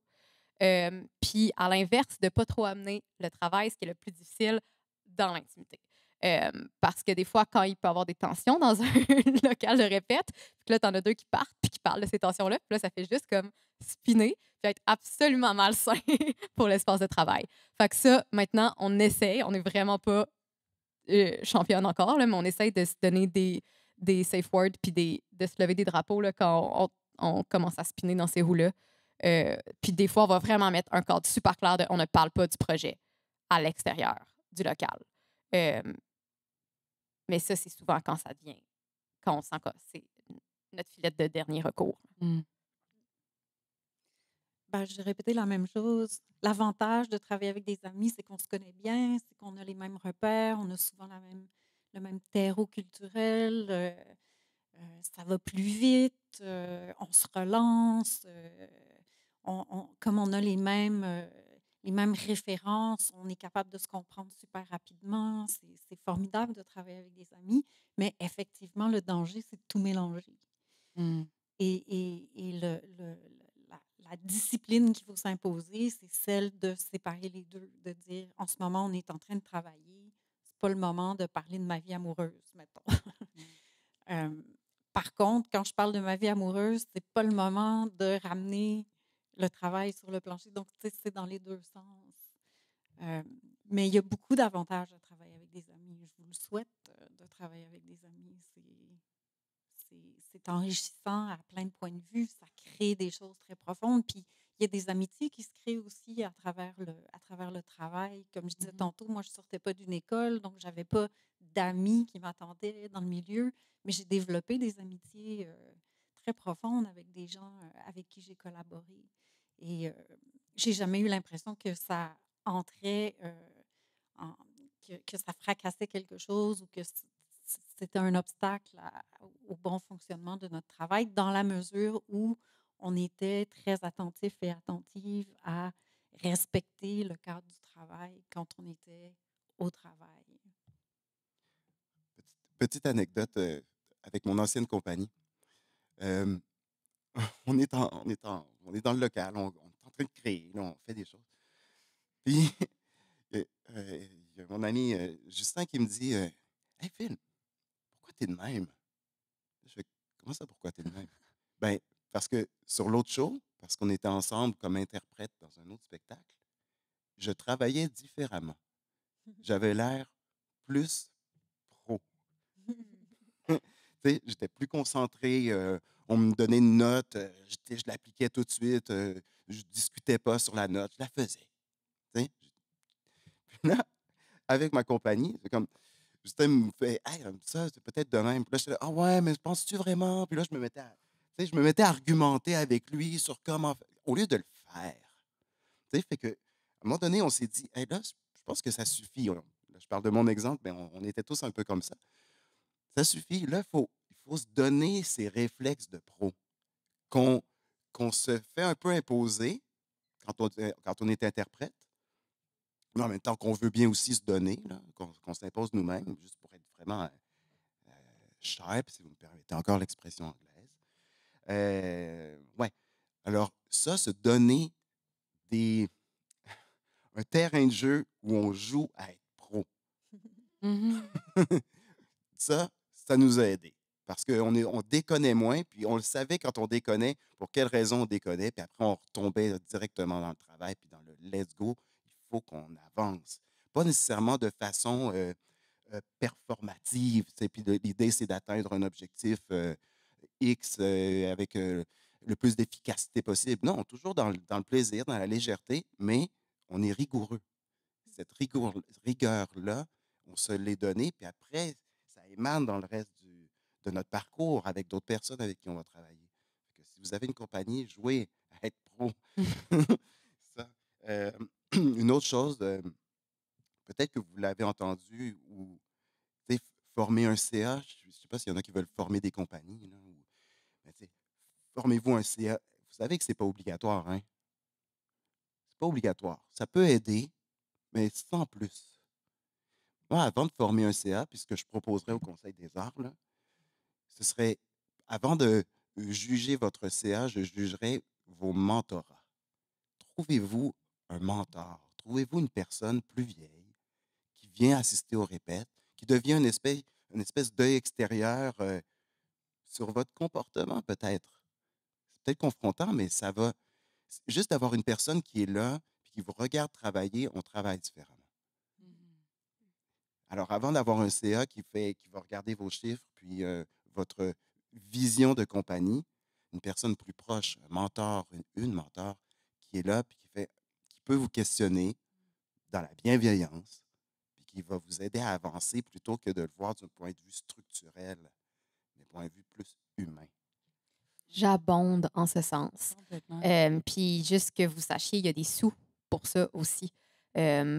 Puis à l'inverse, de ne pas trop amener le travail, ce qui est le plus difficile, dans l'intimité. Parce que des fois, quand il peut y avoir des tensions dans un local de répète, puis que là, tu en as 2 qui partent puis qui parlent de ces tensions-là, puis là, ça fait juste comme spinner, puis être absolument malsain pour l'espace de travail. Fait que ça, maintenant, on essaie, on n'est vraiment pas championne encore, là, mais on essaie de se donner des safe words puis de se lever des drapeaux là, quand on commence à spinner dans ces roues-là. Puis des fois, on va vraiment mettre un cadre super clair de on ne parle pas du projet à l'extérieur du local. Euh, mais ça, c'est souvent quand ça devient, quand on sent que c'est notre filet de dernier recours. Mm. Ben, je vais répéter la même chose. L'avantage de travailler avec des amis, c'est qu'on se connaît bien, c'est qu'on a les mêmes repères, on a souvent le même terreau culturel, ça va plus vite, on se relance, comme on a les mêmes références, on est capable de se comprendre super rapidement. C'est formidable de travailler avec des amis, mais effectivement, le danger, c'est de tout mélanger. Mm. Et la discipline qu'il faut s'imposer, c'est celle de séparer les deux, de dire en ce moment, on est en train de travailler, c'est pas le moment de parler de ma vie amoureuse, mettons. Euh, par contre, quand je parle de ma vie amoureuse, c'est pas le moment de ramener le travail sur le plancher. Donc, tu sais, c'est dans les deux sens. Mais il y a beaucoup d'avantages à travailler avec des amis. Je vous le souhaite de travailler avec des amis. C'est enrichissant à plein de points de vue. Ça crée des choses très profondes. Puis, il y a des amitiés qui se créent aussi à travers le travail. Comme je disais Mhm. tantôt, moi, je ne sortais pas d'une école, donc je n'avais pas d'amis qui m'attendaient dans le milieu, mais j'ai développé des amitiés très profondes avec des gens avec qui j'ai collaboré. Et j'ai jamais eu l'impression que ça entrait, en- que ça fracassait quelque chose ou que c'était un obstacle au bon fonctionnement de notre travail, dans la mesure où on était très attentif et attentive à respecter le cadre du travail quand on était au travail. Petite anecdote avec mon ancienne compagnie. Euh, on est dans le local, on est en train de créer, là, on fait des choses. Puis, il y a mon ami Justin qui me dit Hey Phil, pourquoi t'es de même? Je fais Comment ça, pourquoi t'es de même? Ben, parce que sur l'autre show, parce qu'on était ensemble comme interprète dans un autre spectacle, je travaillais différemment. J'avais l'air plus pro. Tu sais, j'étais plus concentré. On me donnait une note, je l'appliquais tout de suite. Je discutais pas sur la note, je la faisais. Tu sais. Puis là, avec ma compagnie, c'est comme, Justin me fait, hey, ça, c'est peut-être de même. Puis là, je là, ah ouais, mais penses-tu vraiment? Puis là, je me mettais à argumenter avec lui sur comment, au lieu de le faire. Tu sais, fait que, à un moment donné, on s'est dit, hey, là, je pense que ça suffit. Là, je parle de mon exemple, mais on était tous un peu comme ça. Ça suffit. Là, il faut se donner ces réflexes de pro qu'on qu'on se fait un peu imposer quand on est interprète, mais en même temps qu'on veut bien aussi se donner, là, qu'on s'impose nous-mêmes, juste pour être vraiment sharp, si vous me permettez encore l'expression anglaise. Ouais. Alors, ça, se donner des, un terrain de jeu où on joue à être pro, Mhm. ça nous a aidés. Parce qu'on déconnait moins, puis on le savait quand on déconnait, pour quelles raisons on déconnait, puis après on retombait directement dans le travail, puis dans le let's go, il faut qu'on avance. Pas nécessairement de façon performative, tu sais, puis l'idée c'est d'atteindre un objectif X avec le plus d'efficacité possible. Non, toujours dans le plaisir, dans la légèreté, mais on est rigoureux. Cette rigueur-là, on se l'est donnée, puis après, ça émane dans le reste de notre parcours avec d'autres personnes avec qui on va travailler. Fait que si vous avez une compagnie, jouez à être pro. Ça. Euh, une autre chose, peut-être que vous l'avez entendu, ou tu sais, former un CA, je ne sais pas s'il y en a qui veulent former des compagnies, là, mais tu sais, formez-vous un CA. Vous savez que ce n'est pas obligatoire, hein? C'est pas obligatoire. Ça peut aider, mais sans plus. Moi, avant de former un CA, puis ce que je proposerais au Conseil des arts, là, ce serait, avant de juger votre CA, je jugerais vos mentorats. Trouvez-vous un mentor. Trouvez-vous une personne plus vieille qui vient assister aux répètes, qui devient une espèce d'œil extérieur sur votre comportement, peut-être. C'est peut-être confrontant, mais ça va. Juste d'avoir une personne qui est là, puis qui vous regarde travailler, on travaille différemment. Mhm. Alors, avant d'avoir un CA qui va regarder vos chiffres, puis votre vision de compagnie, une personne plus proche, un mentor, une mentor, qui est là, puis qui peut vous questionner dans la bienveillance, puis qui va vous aider à avancer plutôt que de le voir d'un point de vue structurel, d'un point de vue plus humain. J'abonde en ce sens. Complètement. Puis juste que vous sachiez, il y a des sous pour ça aussi,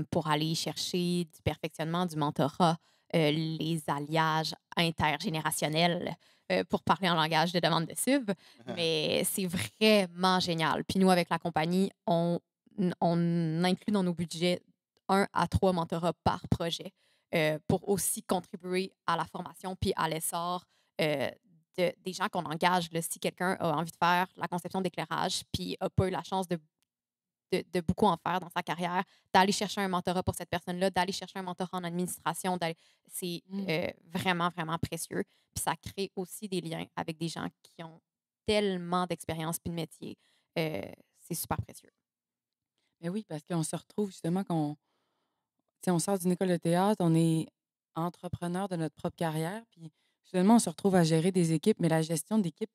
pour aller chercher du perfectionnement, du mentorat, les alliages intergénérationnels, pour parler en langage de demande de sub. Mais c'est vraiment génial. Puis nous, avec la compagnie, on inclut dans nos budgets 1 à 3 mentorats par projet, pour aussi contribuer à la formation puis à l'essor des gens qu'on engage. Là, si quelqu'un a envie de faire la conception d'éclairage puis n'a pas eu la chance de beaucoup en faire dans sa carrière, d'aller chercher un mentorat pour cette personne-là, d'aller chercher un mentorat en administration, c'est vraiment, vraiment précieux. Puis ça crée aussi des liens avec des gens qui ont tellement d'expérience puis de métier. C'est super précieux. Mais oui, parce qu'on se retrouve justement tu sais, on sort d'une école de théâtre, on est entrepreneur de notre propre carrière, puis finalement, on se retrouve à gérer des équipes, mais la gestion d'équipe,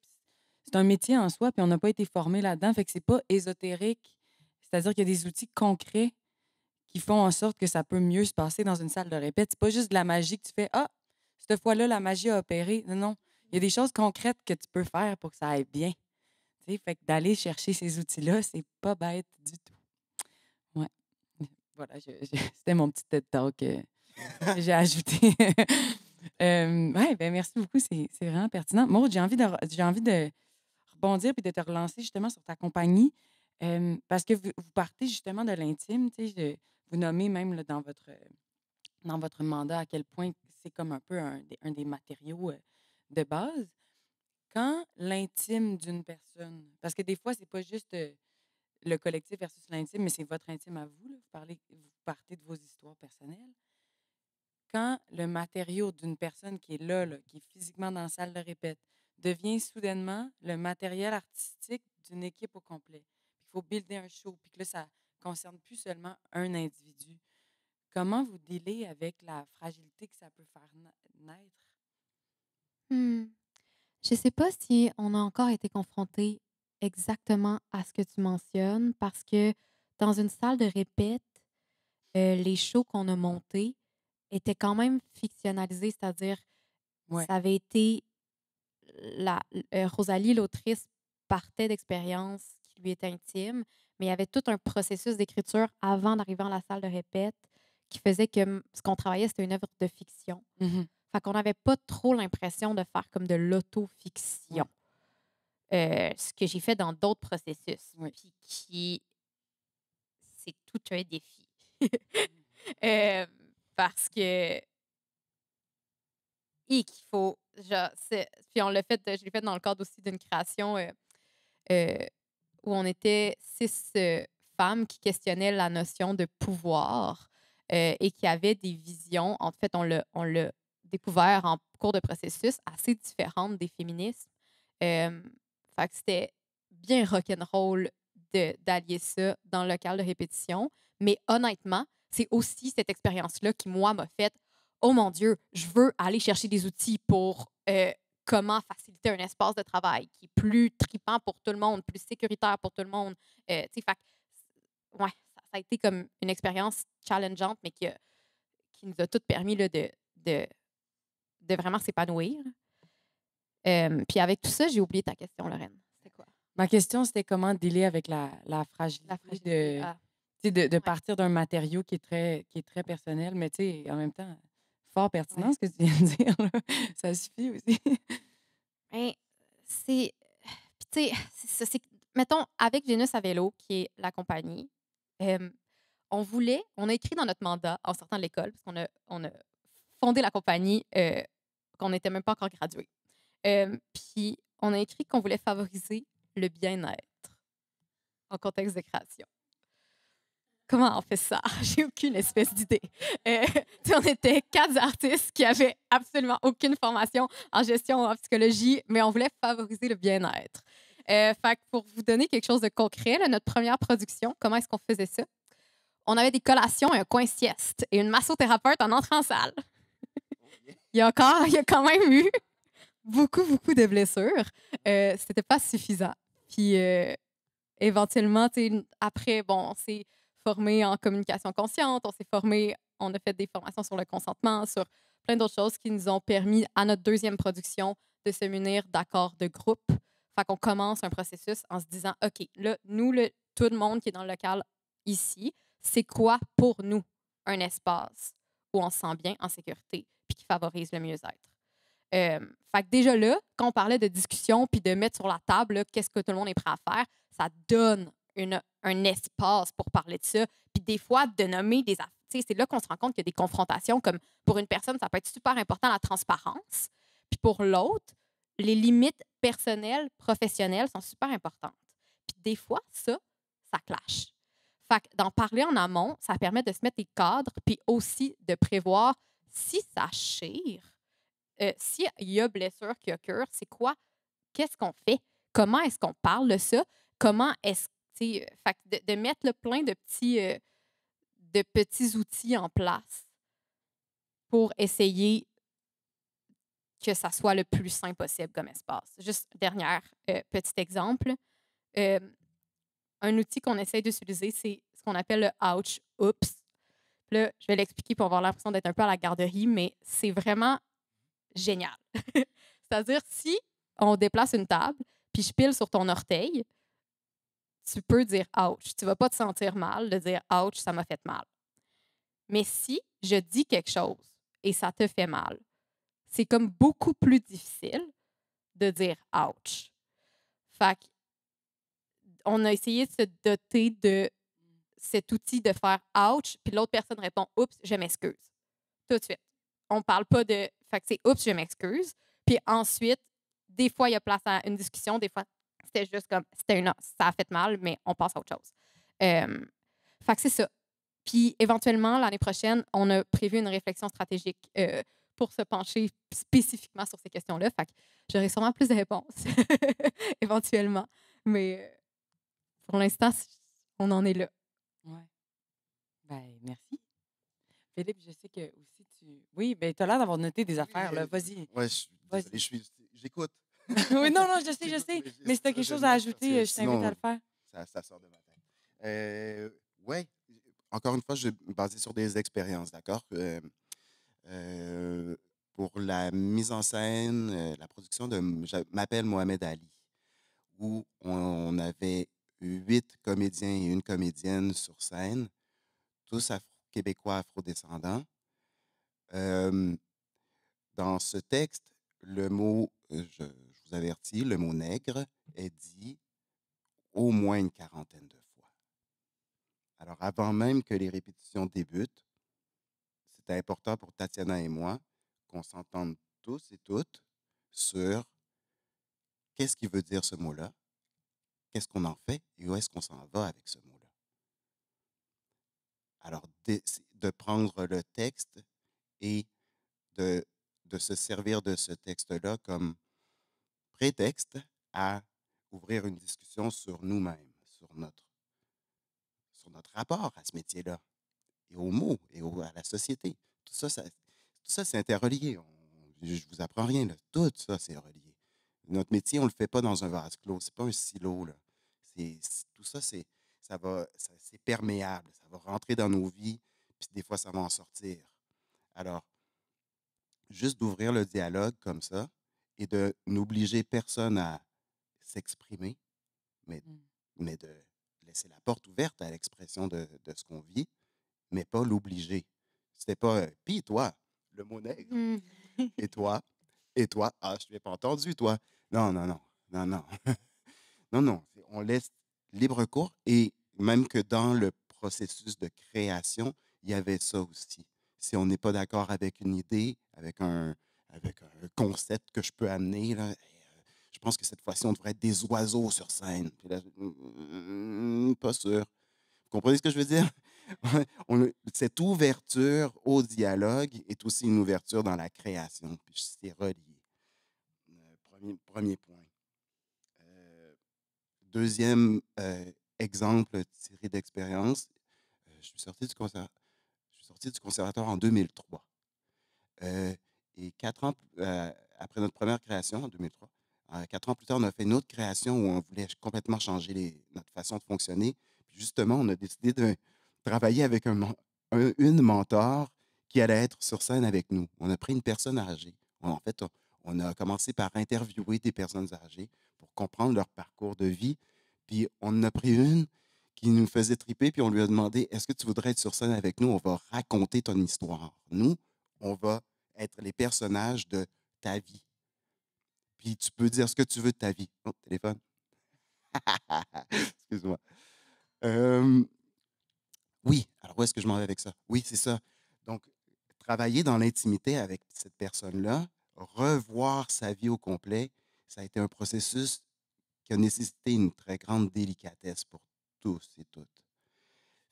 c'est un métier en soi, puis on n'a pas été formé là-dedans. Fait que c'est pas ésotérique. C'est-à-dire qu'il y a des outils concrets qui font en sorte que ça peut mieux se passer dans une salle de répète. C'est pas juste de la magie que tu fais. Ah, cette fois-là, la magie a opéré. Non, non. Il y a des choses concrètes que tu peux faire pour que ça aille bien. Tu sais, fait que d'aller chercher ces outils-là, c'est pas bête du tout. Ouais. Voilà, c'était mon petit TED Talk que j'ai ajouté. Oui, ben merci beaucoup. C'est vraiment pertinent. Maud, j'ai envie de rebondir puis de te relancer justement sur ta compagnie. Parce que vous partez justement de l'intime. Tu sais, vous nommez même là, dans votre mandat à quel point c'est comme un peu un des matériaux de base. Quand l'intime d'une personne, parce que des fois, c'est pas juste le collectif versus l'intime, mais c'est votre intime à vous. Là. Vous partez de vos histoires personnelles. Quand le matériau d'une personne qui est là, qui est physiquement dans la salle de répète, devient soudainement le matériel artistique d'une équipe au complet. Puis il faut builder un show, puis que là, ça ne concerne plus seulement un individu. Comment vous dealez avec la fragilité que ça peut faire naître? Je ne sais pas si on a encore été confronté exactement à ce que tu mentionnes, parce que dans une salle de répète, les shows qu'on a montés étaient quand même fictionnalisés, c'est-à-dire Ouais. ça avait été Rosalie, l'autrice, partait d'expériences qui lui étaient intimes, mais il y avait tout un processus d'écriture avant d'arriver dans la salle de répète qui faisait que ce qu'on travaillait, c'était une œuvre de fiction. Mhm. Fait qu'on n'avait pas trop l'impression de faire comme de l'autofiction. Ce que j'ai fait dans d'autres processus. Oui. Puis c'est tout un défi. Parce que qu'il faut. Puis on l'a fait, je l'ai fait dans le cadre aussi d'une création où on était 6 femmes qui questionnaient la notion de pouvoir et qui avaient des visions. En fait, on l'a découvert en cours de processus assez différentes des féminismes. Fait que c'était bien rock'n'roll d'allier ça dans le local de répétition. Mais honnêtement, c'est aussi cette expérience-là qui, moi, m'a fait « Oh mon Dieu, je veux aller chercher des outils pour comment faciliter un espace de travail qui est plus tripant pour tout le monde, plus sécuritaire pour tout le monde. » Ouais, ça a été comme une expérience challengeante, mais qui nous a toutes permis là, de vraiment s'épanouir. Puis avec tout ça, j'ai oublié ta question, Lorraine. C'était quoi? Ma question, c'était comment dealer avec la fragilité, La fragilité. de partir d'un matériau qui est très personnel, mais en même temps, fort pertinent ce que tu viens de dire. Là. Ça suffit aussi. Ben, c'est. Puis, tu sais, mettons, avec Vénus à vélo, qui est la compagnie, on a écrit dans notre mandat en sortant de l'école, parce on a fondé la compagnie qu'on n'était même pas encore gradué. Puis, on a écrit qu'on voulait favoriser le bien-être en contexte de création. Comment on fait ça? J'ai aucune espèce d'idée. On était 4 artistes qui avaient absolument aucune formation en gestion ou en psychologie, mais on voulait favoriser le bien-être. Fait que pour vous donner quelque chose de concret, là, notre première production, comment est-ce qu'on faisait ça? On avait des collations et un coin sieste et une massothérapeute en entrant en salle. Il y a quand même eu beaucoup de blessures. C'était pas suffisant. Puis éventuellement, après, bon, on s'est formé en communication consciente, on a fait des formations sur le consentement, sur plein d'autres choses qui nous ont permis, à notre deuxième production, de se munir d'accords de groupe. Fait qu'on commence un processus en se disant, OK, là, nous, tout le monde qui est dans le local ici, c'est quoi pour nous un espace où on se sent bien, en sécurité, puis qui favorise le mieux-être? Fait que déjà là, quand on parlait de discussion puis de mettre sur la table là, qu'est-ce que tout le monde est prêt à faire, ça donne un espace pour parler de ça. Puis des fois, de nommer des affaires. C'est là qu'on se rend compte qu'il y a des confrontations, comme pour une personne, ça peut être super important la transparence. Puis pour l'autre, les limites personnelles, professionnelles sont super importantes. Puis des fois, ça clash. Fait que d'en parler en amont, ça permet de se mettre des cadres, puis aussi de prévoir si ça chire. S'il y a blessure qui occure, c'est quoi? Qu'est-ce qu'on fait? Comment est-ce qu'on parle de ça? Comment est-ce de mettre le plein de petits outils en place pour essayer que ça soit le plus sain possible comme espace. Juste dernier petit exemple. Euh, un outil qu'on essaie d'utiliser, c'est ce qu'on appelle le ouch, oops. Puis là, je vais l'expliquer pour avoir l'impression d'être un peu à la garderie, mais c'est vraiment génial. C'est-à-dire, si on déplace une table, puis je pile sur ton orteil, tu peux dire ouch. Tu ne vas pas te sentir mal de dire ouch, ça m'a fait mal. Mais si je dis quelque chose et ça te fait mal, c'est comme beaucoup plus difficile de dire ouch. Fait on a essayé de se doter de cet outil de faire ouch, puis l'autre personne répond oups, je m'excuse. Tout de suite. On parle pas de. Fait que c'est oups, je m'excuse. Puis ensuite, des fois, il y a place à une discussion. Des fois, c'était juste comme ça a fait mal, mais on passe à autre chose. Fait que c'est ça. Puis éventuellement, l'année prochaine, on a prévu une réflexion stratégique pour se pencher spécifiquement sur ces questions-là. Fait que j'aurai sûrement plus de réponses éventuellement. Mais pour l'instant, on en est là. Ouais. Ben, merci. Philippe, je sais que aussi tu. Oui, ben, tu as l'air d'avoir noté des affaires, là. Vas-y. Ouais, désolé, Vas-y. j'écoute. Oui, non, non, je sais, je sais. Mais si tu as quelque chose à ajouter, je t'invite à le faire. Ça sort de ma tête. Oui, encore une fois, je vais me baser sur des expériences, d'accord? Pour la mise en scène, la production de Je m'appelle Mohamed Ali, où on avait 8 comédiens et une comédienne sur scène, tous québécois afrodescendants. Dans ce texte, le mot, je vous avertis, le mot nègre est dit au moins une quarantaine de fois. Alors, avant même que les répétitions débutent, c'était important pour Tatiana et moi qu'on s'entende tous et toutes sur qu'est-ce qui veut dire ce mot-là, qu'est-ce qu'on en fait et où est-ce qu'on s'en va avec ce mot-là. Alors, de prendre le texte et de se servir de ce texte-là comme prétexte à ouvrir une discussion sur nous-mêmes, sur notre rapport à ce métier-là, et aux mots, et à la société. Tout ça c'est interrelié. Je ne vous apprends rien, là. Tout ça, c'est relié. Notre métier, on ne le fait pas dans un vase clos. Ce n'est pas un silo. Là. Tout ça, c'est perméable. Ça va rentrer dans nos vies, puis des fois, ça va en sortir. Alors, juste d'ouvrir le dialogue comme ça et de n'obliger personne à s'exprimer, mais de laisser la porte ouverte à l'expression de ce qu'on vit, mais pas l'obliger. C'était pas puis toi, le mot nègre, et toi, ah, je ne t'ai pas entendu, toi. Non, non, non, non, non. Non, non, on laisse libre cours et même que dans le processus de création, il y avait ça aussi. Si on n'est pas d'accord avec une idée, avec un concept que je peux amener, là, je pense que cette fois-ci, on devrait être des oiseaux sur scène. Puis là, pas sûr. Vous comprenez ce que je veux dire? Cette ouverture au dialogue est aussi une ouverture dans la création. Puis c'est relié. Premier point. Deuxième exemple tiré d'expérience, je suis sorti du conservatoire en 2003. Et 4 ans après notre première création, en 2003, 4 ans plus tard, on a fait une autre création où on voulait complètement changer notre façon de fonctionner. Puis justement, on a décidé de travailler avec une mentor qui allait être sur scène avec nous. On a pris une personne âgée. En fait, on a commencé par interviewer des personnes âgées pour comprendre leur parcours de vie. Puis on en a pris une qui nous faisait triper, puis on lui a demandé, est-ce que tu voudrais être sur scène avec nous? On va raconter ton histoire. Nous, on va être les personnages de ta vie. Puis tu peux dire ce que tu veux de ta vie. Oh, téléphone. Excuse-moi. Oui, alors où est-ce que je m'en vais avec ça? Oui, c'est ça. Donc, travailler dans l'intimité avec cette personne-là, revoir sa vie au complet, ça a été un processus qui a nécessité une très grande délicatesse pour tous et toutes.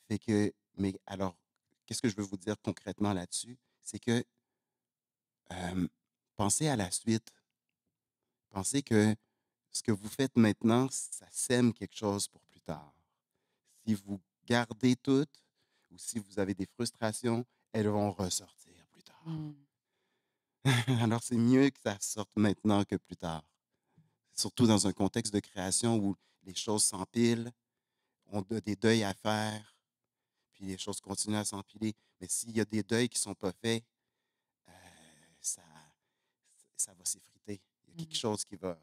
Fait que, mais alors, qu'est-ce que je veux vous dire concrètement là-dessus? C'est que pensez à la suite. Pensez que ce que vous faites maintenant, ça sème quelque chose pour plus tard. Si vous gardez toutes ou si vous avez des frustrations, elles vont ressortir plus tard. Alors, c'est mieux que ça sorte maintenant que plus tard. Surtout dans un contexte de création où les choses s'empilent, on a des deuils à faire, puis les choses continuent à s'empiler. Mais s'il y a des deuils qui ne sont pas faits, euh, ça, ça va s'effriter. Il y a quelque Mhm. chose qui va,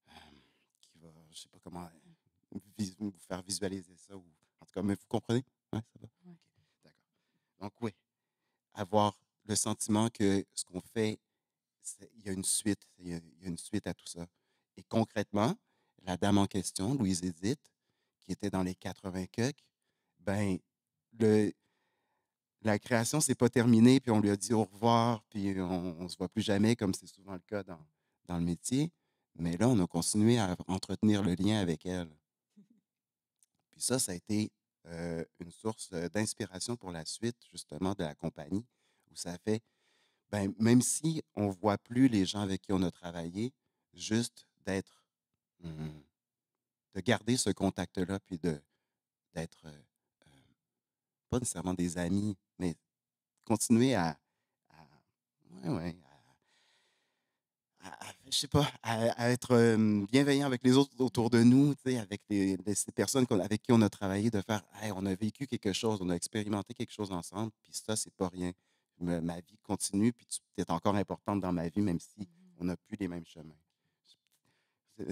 je ne sais pas comment vous faire visualiser ça. Ou, en tout cas, mais vous comprenez? Ouais, ça va? Ouais. OK, d'accord. Donc, oui, avoir le sentiment que ce qu'on fait, il y a une suite, il y a une suite à tout ça. Et concrètement, la dame en question, Louise Edith, qui était dans les 80 cucs, ben, le, la création s'est pas terminée, puis on lui a dit au revoir, puis on ne se voit plus jamais, comme c'est souvent le cas dans le métier. Mais là, on a continué à entretenir le lien avec elle. Puis ça a été une source d'inspiration pour la suite, justement, de la compagnie, où ça fait, ben, même si on ne voit plus les gens avec qui on a travaillé, juste hum, de garder ce contact-là, puis d'être, pas nécessairement des amis, mais continuer ouais, ouais, je sais pas, à être bienveillant avec les autres autour de nous, tu sais, avec ces personnes avec qui on a travaillé, de faire, hey, on a vécu quelque chose, on a expérimenté quelque chose ensemble, puis ça, c'est pas rien. Ma vie continue, puis tu es encore importante dans ma vie, même si Mhm. on n'a plus les mêmes chemins.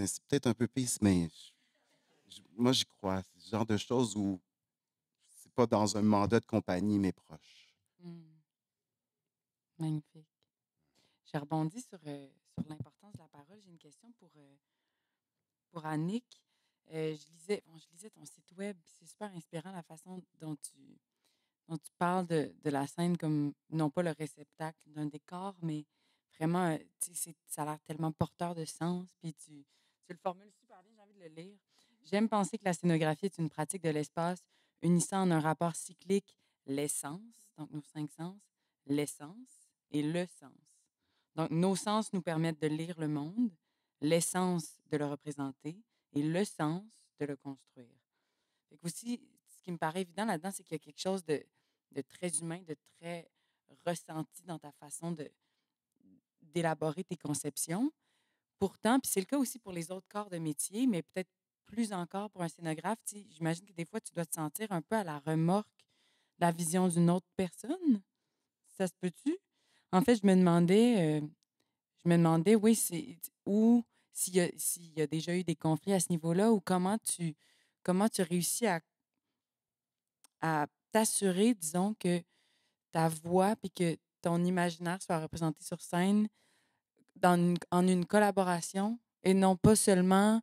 C'est peut-être un peu pisse, mais moi, j'y crois. C'est ce genre de choses où c'est pas dans un mandat de compagnie, mais proche. Mm. Magnifique. J'ai rebondi sur l'importance de la parole. J'ai une question pour Annick. Je lisais ton site web, puis c'est super inspirant la façon dont tu parles de la scène comme, non pas le réceptacle d'un décor, mais vraiment, tu sais, ça a l'air tellement porteur de sens, puis tu le formules super bien, j'ai envie de le lire. J'aime penser que la scénographie est une pratique de l'espace unissant en un rapport cyclique l'essence, donc nos 5 sens, l'essence et le sens. Donc, nos sens nous permettent de lire le monde, l'essence de le représenter et le sens de le construire. Fait qu'aussi, ce qui me paraît évident là-dedans, c'est qu'il y a quelque chose de très humain, de très ressenti dans ta façon d'élaborer tes conceptions. Pourtant, puis c'est le cas aussi pour les autres corps de métier, mais peut-être plus encore pour un scénographe, tu sais, j'imagine que des fois, tu dois te sentir un peu à la remorque de la vision d'une autre personne. Ça se peut-tu? En fait, je me demandais, oui, où, s'il y a déjà eu des conflits à ce niveau-là, ou comment tu réussis à t'assurer, disons, que ta voix puis que ton imaginaire soit représenté sur scène en une collaboration et non pas seulement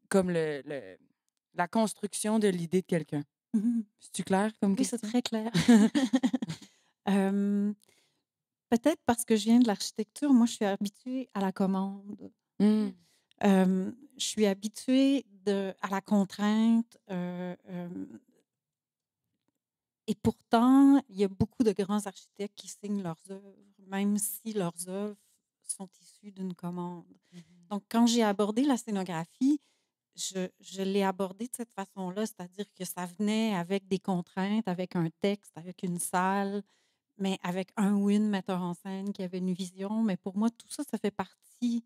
comme la construction de l'idée de quelqu'un. Mhm. C'est-tu clair comme Oui, c'est question? très clair. Euh, Peut-être parce que je viens de l'architecture, moi, je suis habituée à la commande. Mm. Je suis habituée à la contrainte. Et pourtant, il y a beaucoup de grands architectes qui signent leurs œuvres, même si leurs œuvres sont issues d'une commande. Mhm. Donc, quand j'ai abordé la scénographie, je l'ai abordée de cette façon-là, c'est-à-dire que ça venait avec des contraintes, avec un texte, avec une salle, mais avec un ou une metteur en scène qui avait une vision. Mais pour moi, tout ça, ça fait partie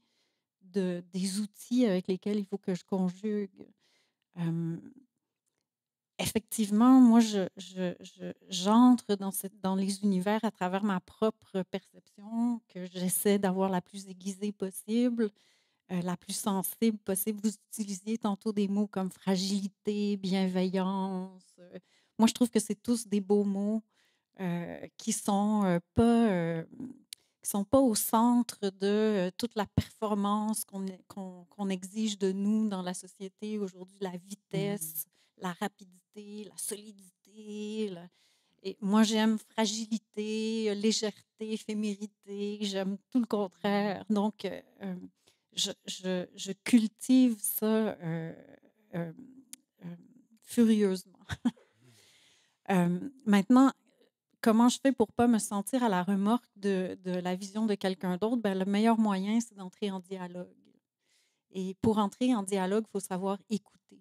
des outils avec lesquels il faut que je conjugue. Euh, Effectivement, moi, j'entre dans les univers à travers ma propre perception, que j'essaie d'avoir la plus aiguisée possible, la plus sensible possible. Vous utilisiez tantôt des mots comme fragilité, bienveillance. Moi, je trouve que c'est tous des beaux mots qui sont qui sont pas au centre de toute la performance qu'on exige de nous dans la société aujourd'hui, la Mhm. vitesse, la rapidité, la solidité. Et moi, j'aime fragilité, légèreté, éphémérité. J'aime tout le contraire. Donc, je cultive ça euh, euh, furieusement. Maintenant, comment je fais pour pas me sentir à la remorque de la vision de quelqu'un d'autre? Ben, le meilleur moyen, c'est d'entrer en dialogue. Et pour entrer en dialogue, il faut savoir écouter.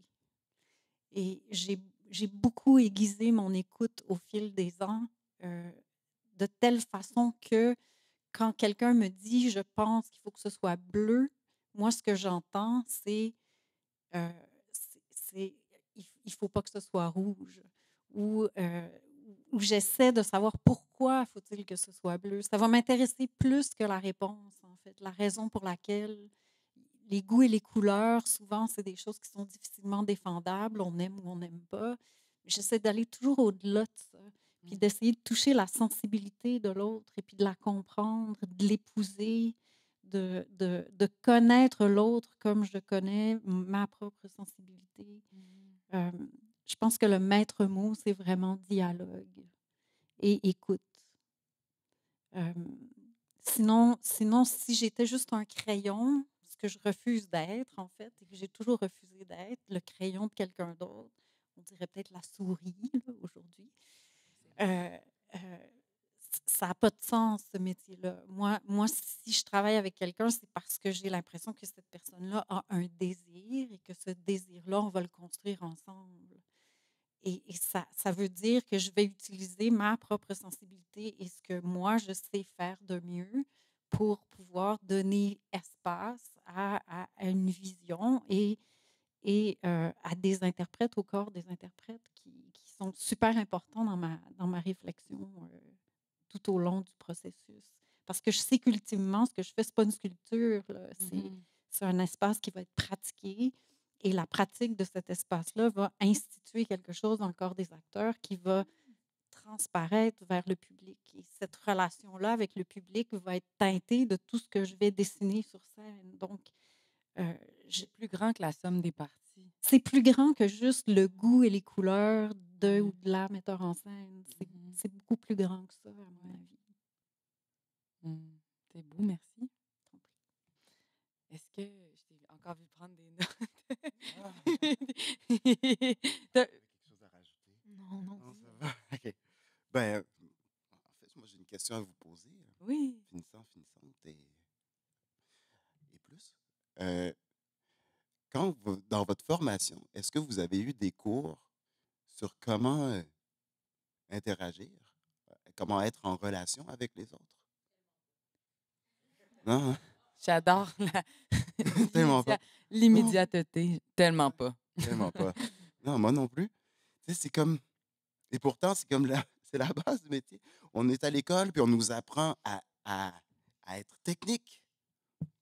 Et j'ai beaucoup aiguisé mon écoute au fil des ans, de telle façon que quand quelqu'un me dit « je pense qu'il faut que ce soit bleu », moi, ce que j'entends, c'est euh, il faut pas que ce soit rouge. Ou, ou j'essaie de savoir pourquoi faut-il que ce soit bleu. Ça va m'intéresser plus que la réponse, en fait. La raison pour laquelle les goûts et les couleurs, souvent, c'est des choses qui sont difficilement défendables. On aime ou on n'aime pas. J'essaie d'aller toujours au-delà de ça, puis d'essayer de toucher la sensibilité de l'autre et puis de la comprendre, de l'épouser, de connaître l'autre comme je connais ma propre sensibilité. Euh, je pense que le maître mot, c'est vraiment dialogue et écoute. Euh, sinon, si j'étais juste un crayon, ce que je refuse d'être, en fait, et que j'ai toujours refusé d'être, le crayon de quelqu'un d'autre, on dirait peut-être la souris là, aujourd'hui. Euh, euh, ça n'a pas de sens, ce métier-là. Moi, si je travaille avec quelqu'un, c'est parce que j'ai l'impression que cette personne-là a un désir et que ce désir-là, on va le construire ensemble. Et ça veut dire que je vais utiliser ma propre sensibilité et ce que moi, je sais faire de mieux pour pouvoir donner espace à une vision et à des interprètes, au corps des interprètes qui sont super importants dans ma réflexion tout au long du processus. Parce que je sais qu'ultimement, ce que je fais, ce n'est pas une sculpture, là, c'est un espace qui va être pratiqué. Et la pratique de cet espace-là va instituer quelque chose dans le corps des acteurs qui va transparaître vers le public. Et cette relation-là avec le public va être teintée de tout ce que je vais dessiner sur scène. Donc, C'est plus grand que la somme des parties. c'est plus grand que juste le goût et les couleurs de ou de la metteur en scène. C'est beaucoup plus grand que ça, à mon avis. C'est beau, merci. Est-ce que je t'ai encore vu prendre des notes? Quelque chose à rajouter? Non, non. Non, ça va. OK. Ben, en fait, moi, j'ai une question à vous poser. Oui. Finissante et plus. Dans votre formation, est-ce que vous avez eu des cours sur comment interagir, comment être en relation avec les autres? Non, hein? J'adore Tellement pas. l'immédiateté. Tellement pas. Tellement pas. Non, moi non plus. Tu sais, c'est comme... Et pourtant, c'est comme c'est la base du métier. On est à l'école, puis on nous apprend à être technique.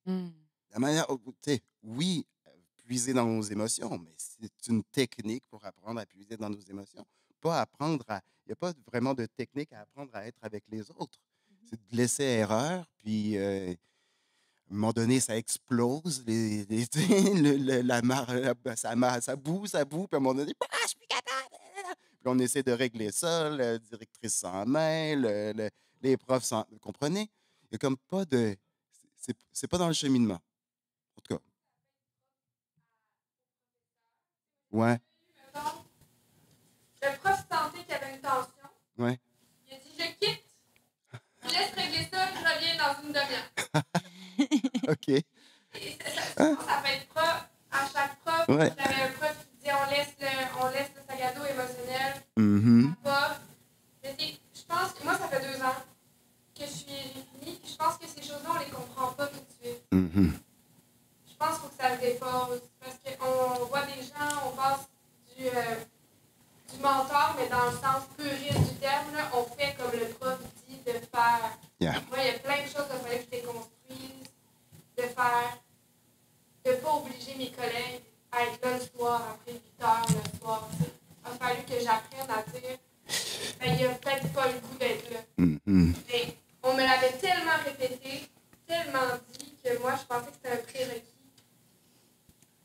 La manière, tu sais, oui, puiser dans nos émotions, mais c'est une technique pour apprendre à puiser dans nos émotions. Pas apprendre à... Il n'y a pas vraiment de technique à apprendre à être avec les autres. C'est de laisser erreur, puis à un moment donné, ça explose, ça boue, puis à un moment donné, ah, je suis plus capable. Puis on essaie de régler ça, la directrice s'en mêle, les profs s'en... Vous comprenez? Il n'y a comme pas de... C'est pas dans le cheminement. En tout cas. Ouais. Le prof sentait qu'il y avait une tension. Ouais. Il a dit je quitte, je laisse régler ça, je reviens dans une demi-heure. OK. Et ça peut être prof, à chaque prof. Ouais. J'avais un prof qui disait on laisse le sac à dos émotionnel Mm-hmm. à prof. Mais je pense que moi, ça fait 2 ans que j'ai fini. Je pense que ces choses-là, on les comprend pas tout de suite. Mm-hmm. Je pense qu'il faut que ça se dépose. Parce qu'on voit des gens, on passe du mentor, mais dans le sens puriste du terme, là, on fait comme le prof dit de faire. Yeah. Moi, il y a plein de choses qu'il fallait que je déconstruise, de faire, de ne pas obliger mes collègues à être là le soir, après 8 heures le soir. Il a fallu que j'apprenne à dire, ben, il n'a peut-être pas le goût d'être là. Mm-hmm. Mais on me l'avait tellement répété, tellement dit, que moi, je pensais que c'était un prérequis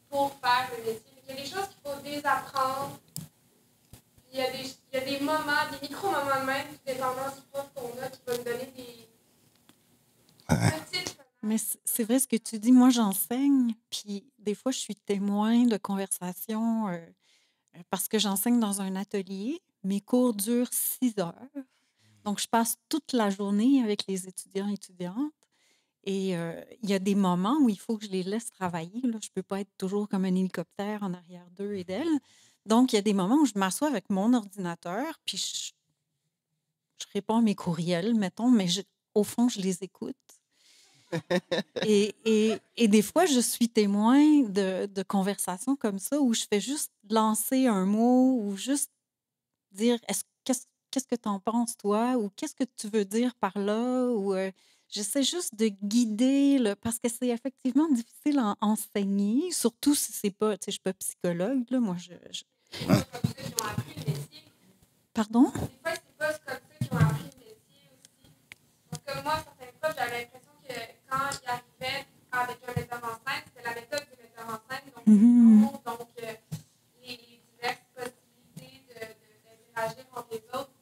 pour faire le métier. Il y a des choses qu'il faut désapprendre. Il y a des moments, des micro-moments de même, dépendant du prof qu'on a, qui va me donner des petites... Mais c'est vrai ce que tu dis. Moi, j'enseigne, puis des fois, je suis témoin de conversations parce que j'enseigne dans un atelier. Mes cours durent 6 heures. Donc, je passe toute la journée avec les étudiants et étudiantes. Et il y a des moments où il faut que je les laisse travailler. Là. Je ne peux pas être toujours comme un hélicoptère en arrière d'eux et d'elles. Donc, il y a des moments où je m'assois avec mon ordinateur, puis je réponds à mes courriels, mettons, mais au fond, je les écoute. Et des fois, je suis témoin de conversations comme ça où je fais juste lancer un mot ou juste dire qu'est-ce que tu en penses, toi? Ou qu'est-ce que tu veux dire par là? Ou j'essaie juste de guider, parce que c'est effectivement difficile à enseigner, surtout si c'est pas, tu sais, je suis pas psychologue, là, moi, C'est pas comme ça qu'ils ont appris le métier. Pardon? Des fois, c'est pas comme ça qu'ils ont appris le métier aussi. Parce que moi, certaines fois, j'avais l'impression que quand ils arrivaient avec un metteur en scène, c'était la méthode du metteur en scène, donc les diverses possibilités d'interagir entre les autres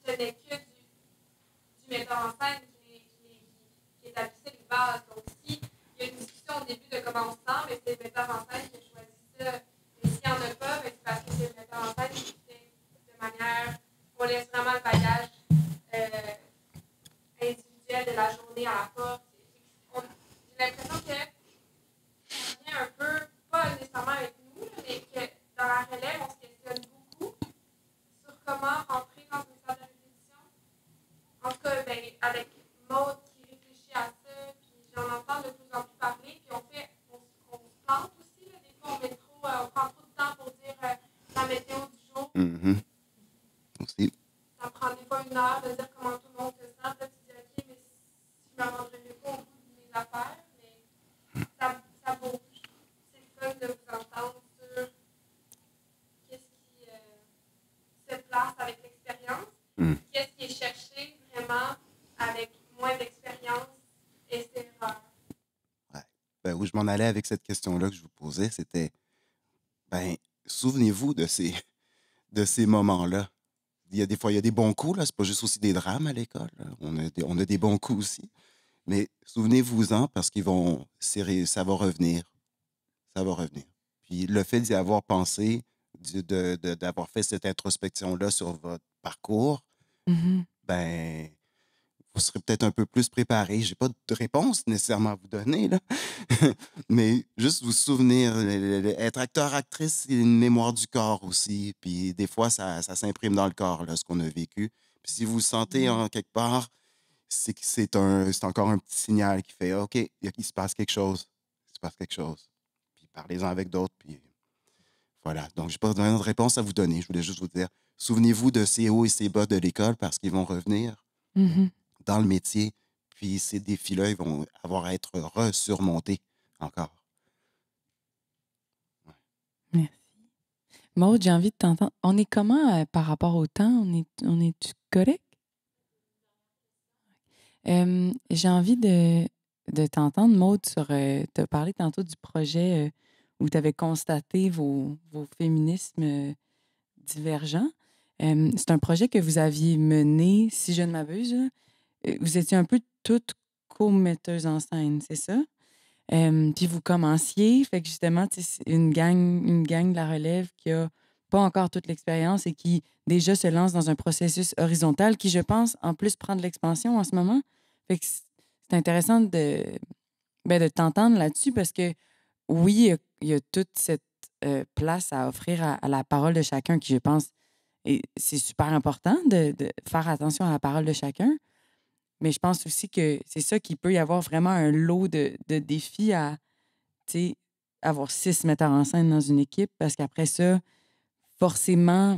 tenaient que du metteur en scène qui établissait les bases. Donc, si il y a une discussion au début de comment on se sent, mais c'est le metteur en scène qui a choisi ça. Mais s'il n'y en a pas, c'est parce que c'est le metteur en scène qui fait de manière, on laisse vraiment le bagage individuel de la journée à la porte. J'ai l'impression que ça vient un peu, pas nécessairement avec nous, mais que dans la relève, on se questionne beaucoup sur comment rentrer dans une salle de répétition. En tout cas, ben, avec Maud qui réfléchit à ça, puis j'en entends de plus en plus parler, puis on se plante aussi, là, des fois on prend trop de temps pour dire la météo du jour. Aussi. Ça prend des fois 1 heure de dire comment tout le monde se sent, puis tu dis ok, mais si je me rendrais pas au bout de mes affaires, mais ça bouge. C'est le fun de vous entendre sur qu'est-ce qui se place avec l'expérience, qu'est-ce qui est cherché vraiment avec moins d'expérience et c'est erreurs. Ouais. Ben, où je m'en allais avec cette question-là que je vous posais, c'était, ben, souvenez-vous de ces moments-là. Il y a des fois, il y a des bons coups, là. C'est pas juste aussi des drames à l'école, là. On a des bons coups aussi. Mais souvenez-vous-en parce ça va revenir. Ça va revenir. Puis le fait d'y avoir pensé, d'avoir fait cette introspection-là sur votre parcours, ben, vous serez peut-être un peu plus préparé. Je n'ai pas de réponse nécessairement à vous donner, là. Mais juste vous souvenir, être acteur, actrice, c'est une mémoire du corps aussi. Puis des fois, ça s'imprime dans le corps, là, ce qu'on a vécu. Puis si vous le sentez en quelque part, c'est que c'est encore un petit signal qui fait OK, il se passe quelque chose. Il se passe quelque chose. Puis parlez-en avec d'autres. Puis voilà. Donc, je n'ai pas de réponse à vous donner. Je voulais juste vous dire, souvenez-vous de ces hauts et ces bas de l'école parce qu'ils vont revenir dans le métier. Puis ces défis-là, ils vont avoir à être resurmontés encore. Ouais. Merci. Maud, j'ai envie de t'entendre. On est comment par rapport au temps? On est-tu correct? J'ai envie de t'entendre, Maud, sur. Tu as parlé tantôt du projet où tu avais constaté vos féminismes divergents. C'est un projet que vous aviez mené, si je ne m'abuse. Là. Vous étiez un peu toutes co-metteuses en scène, c'est ça? Puis vous commenciez, fait que justement, tu sais, c'est une gang de la relève qui a pas encore toute l'expérience et qui déjà se lance dans un processus horizontal qui, je pense, en plus prend de l'expansion en ce moment. Fait que c'est intéressant de t'entendre là-dessus parce que oui, il y a toute cette place à offrir à la parole de chacun qui, je pense, et c'est super important de faire attention à la parole de chacun. Mais je pense aussi que c'est ça qu'il peut y avoir vraiment un lot de défis à, tu sais, avoir 6 metteurs en scène dans une équipe parce qu'après ça, forcément,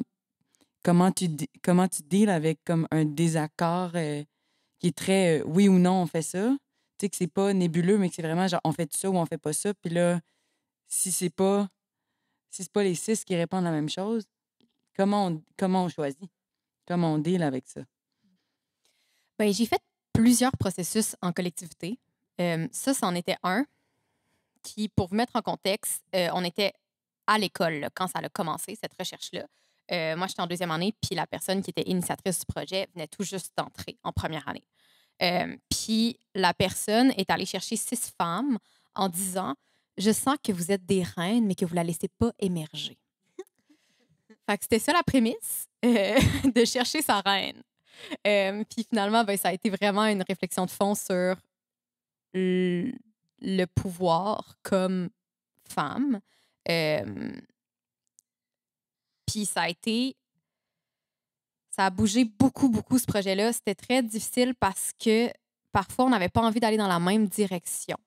comment tu deals avec comme un désaccord qui est très oui ou non, on fait ça. Tu sais, que c'est pas nébuleux, mais que c'est vraiment genre on fait ça ou on fait pas ça. Puis là, si c'est pas les 6 qui répondent la même chose, comment on choisit? Comment on deal avec ça? Ben, j'ai fait plusieurs processus en collectivité. Ça, c'en était un qui, pour vous mettre en contexte, on était à l'école là, quand ça a commencé, cette recherche-là. Moi, j'étais en 2e année, puis la personne qui était initiatrice du projet venait tout juste d'entrer en 1re année. Puis la personne est allée chercher 6 femmes en disant « Je sens que vous êtes des reines, mais que vous ne la laissez pas émerger. » Fait que c'était ça la prémisse, de chercher sa reine. Puis finalement, ben, ça a été vraiment une réflexion de fond sur le pouvoir comme femme. Puis ça a bougé beaucoup, beaucoup ce projet-là. C'était très difficile parce que parfois, on n'avait pas envie d'aller dans la même direction.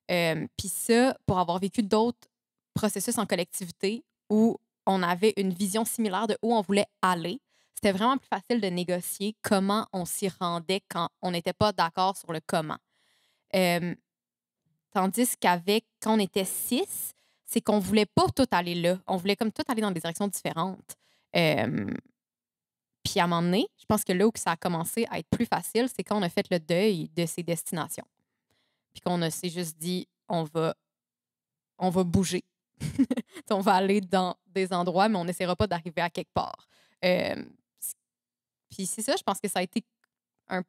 Puis ça, pour avoir vécu d'autres processus en collectivité où on avait une vision similaire de où on voulait aller, c'était vraiment plus facile de négocier comment on s'y rendait quand on n'était pas d'accord sur le comment. Tandis quand on était 6, c'est qu'on voulait pas tout aller là. On voulait comme tout aller dans des directions différentes. Puis à un moment donné, je pense que là où ça a commencé à être plus facile, c'est quand on a fait le deuil de ces destinations. Puis qu'on s'est juste dit, on va bouger. On va aller dans des endroits, mais on n'essaiera pas d'arriver à quelque part. Puis c'est ça, je pense que ça a été en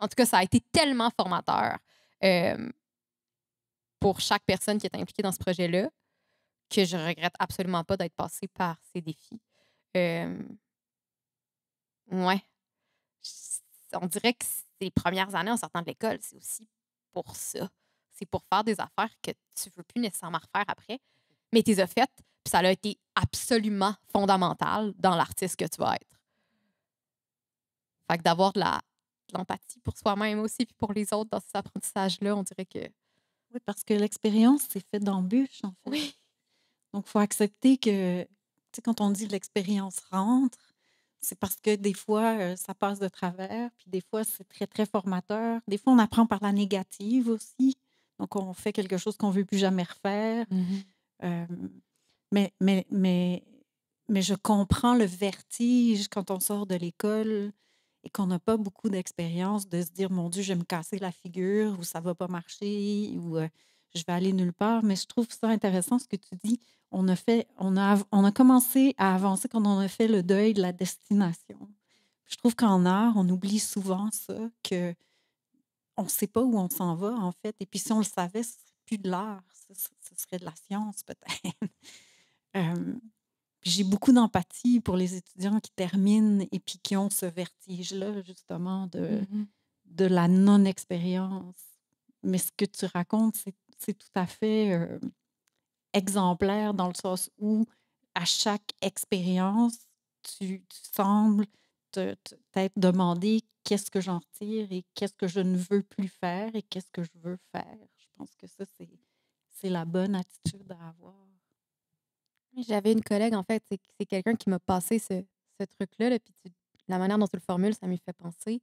tout cas, ça a été tellement formateur pour chaque personne qui est impliquée dans ce projet-là que je regrette absolument pas d'être passée par ces défis. Ouais. On dirait que ces premières années en sortant de l'école, c'est aussi pour ça. C'est pour faire des affaires que tu veux plus nécessairement refaire après, mais tu les as faites, puis ça a été absolument fondamental dans l'artiste que tu vas être. Fait que d'avoir de l'empathie pour soi-même aussi, puis pour les autres dans ces apprentissages-là, on dirait que... Oui, parce que l'expérience, c'est fait d'embûches, en fait. Oui. Donc, il faut accepter que, tu sais, quand on dit l'expérience rentre, c'est parce que des fois, ça passe de travers, puis des fois, c'est très, très formateur. Des fois, on apprend par la négative aussi. Donc, on fait quelque chose qu'on ne veut plus jamais refaire. Mais je comprends le vertige quand on sort de l'école et qu'on n'a pas beaucoup d'expérience de se dire, mon Dieu, je vais me casser la figure ou ça ne va pas marcher ou je vais aller nulle part. Mais je trouve ça intéressant ce que tu dis. On a commencé à avancer quand on a fait le deuil de la destination. Je trouve qu'en art, on oublie souvent ça, que on ne sait pas où on s'en va, en fait. Et puis, si on le savait, ce serait plus de l'art, ce serait de la science, peut-être. Puis j'ai beaucoup d'empathie pour les étudiants qui terminent et puis qui ont ce vertige-là, justement, de la non-expérience. Mais ce que tu racontes, c'est tout à fait exemplaire dans le sens où, à chaque expérience, tu sembles t'être demandé qu'est-ce que j'en retire et qu'est-ce que je ne veux plus faire et qu'est-ce que je veux faire. Je pense que ça, c'est la bonne attitude à avoir. J'avais une collègue, en fait, c'est quelqu'un qui m'a passé ce truc-là, là, puis la manière dont tu le formules, ça m'y fait penser.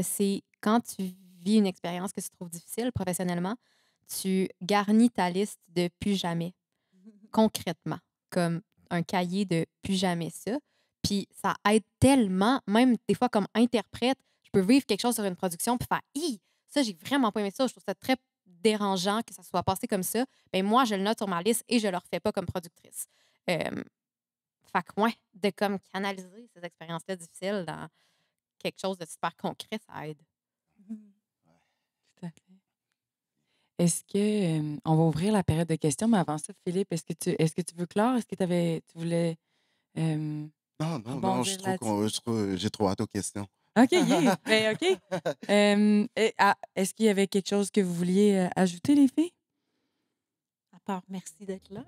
C'est quand tu vis une expérience que tu trouves difficile professionnellement, tu garnis ta liste de plus jamais, concrètement, comme un cahier de plus jamais ça. Puis ça aide tellement, même des fois comme interprète, je peux vivre quelque chose sur une production puis faire « Hi, ça, j'ai vraiment pas aimé ça, je trouve ça très dérangeant que ça soit passé comme ça. » Bien, moi, je le note sur ma liste et je le refais pas comme productrice. Fait que, ouais, de comme canaliser ces expériences-là difficiles dans quelque chose de super concret, ça aide. Tout à fait. Est-ce que on va ouvrir la période de questions, mais avant ça, Philippe, est-ce que tu veux clore? Est-ce que tu voulais Non, rebondir là-dessus? j'ai trop hâte aux questions. OK, yeah. Ben, OK. Est-ce qu'il y avait quelque chose que vous vouliez ajouter, les filles? À part merci d'être là.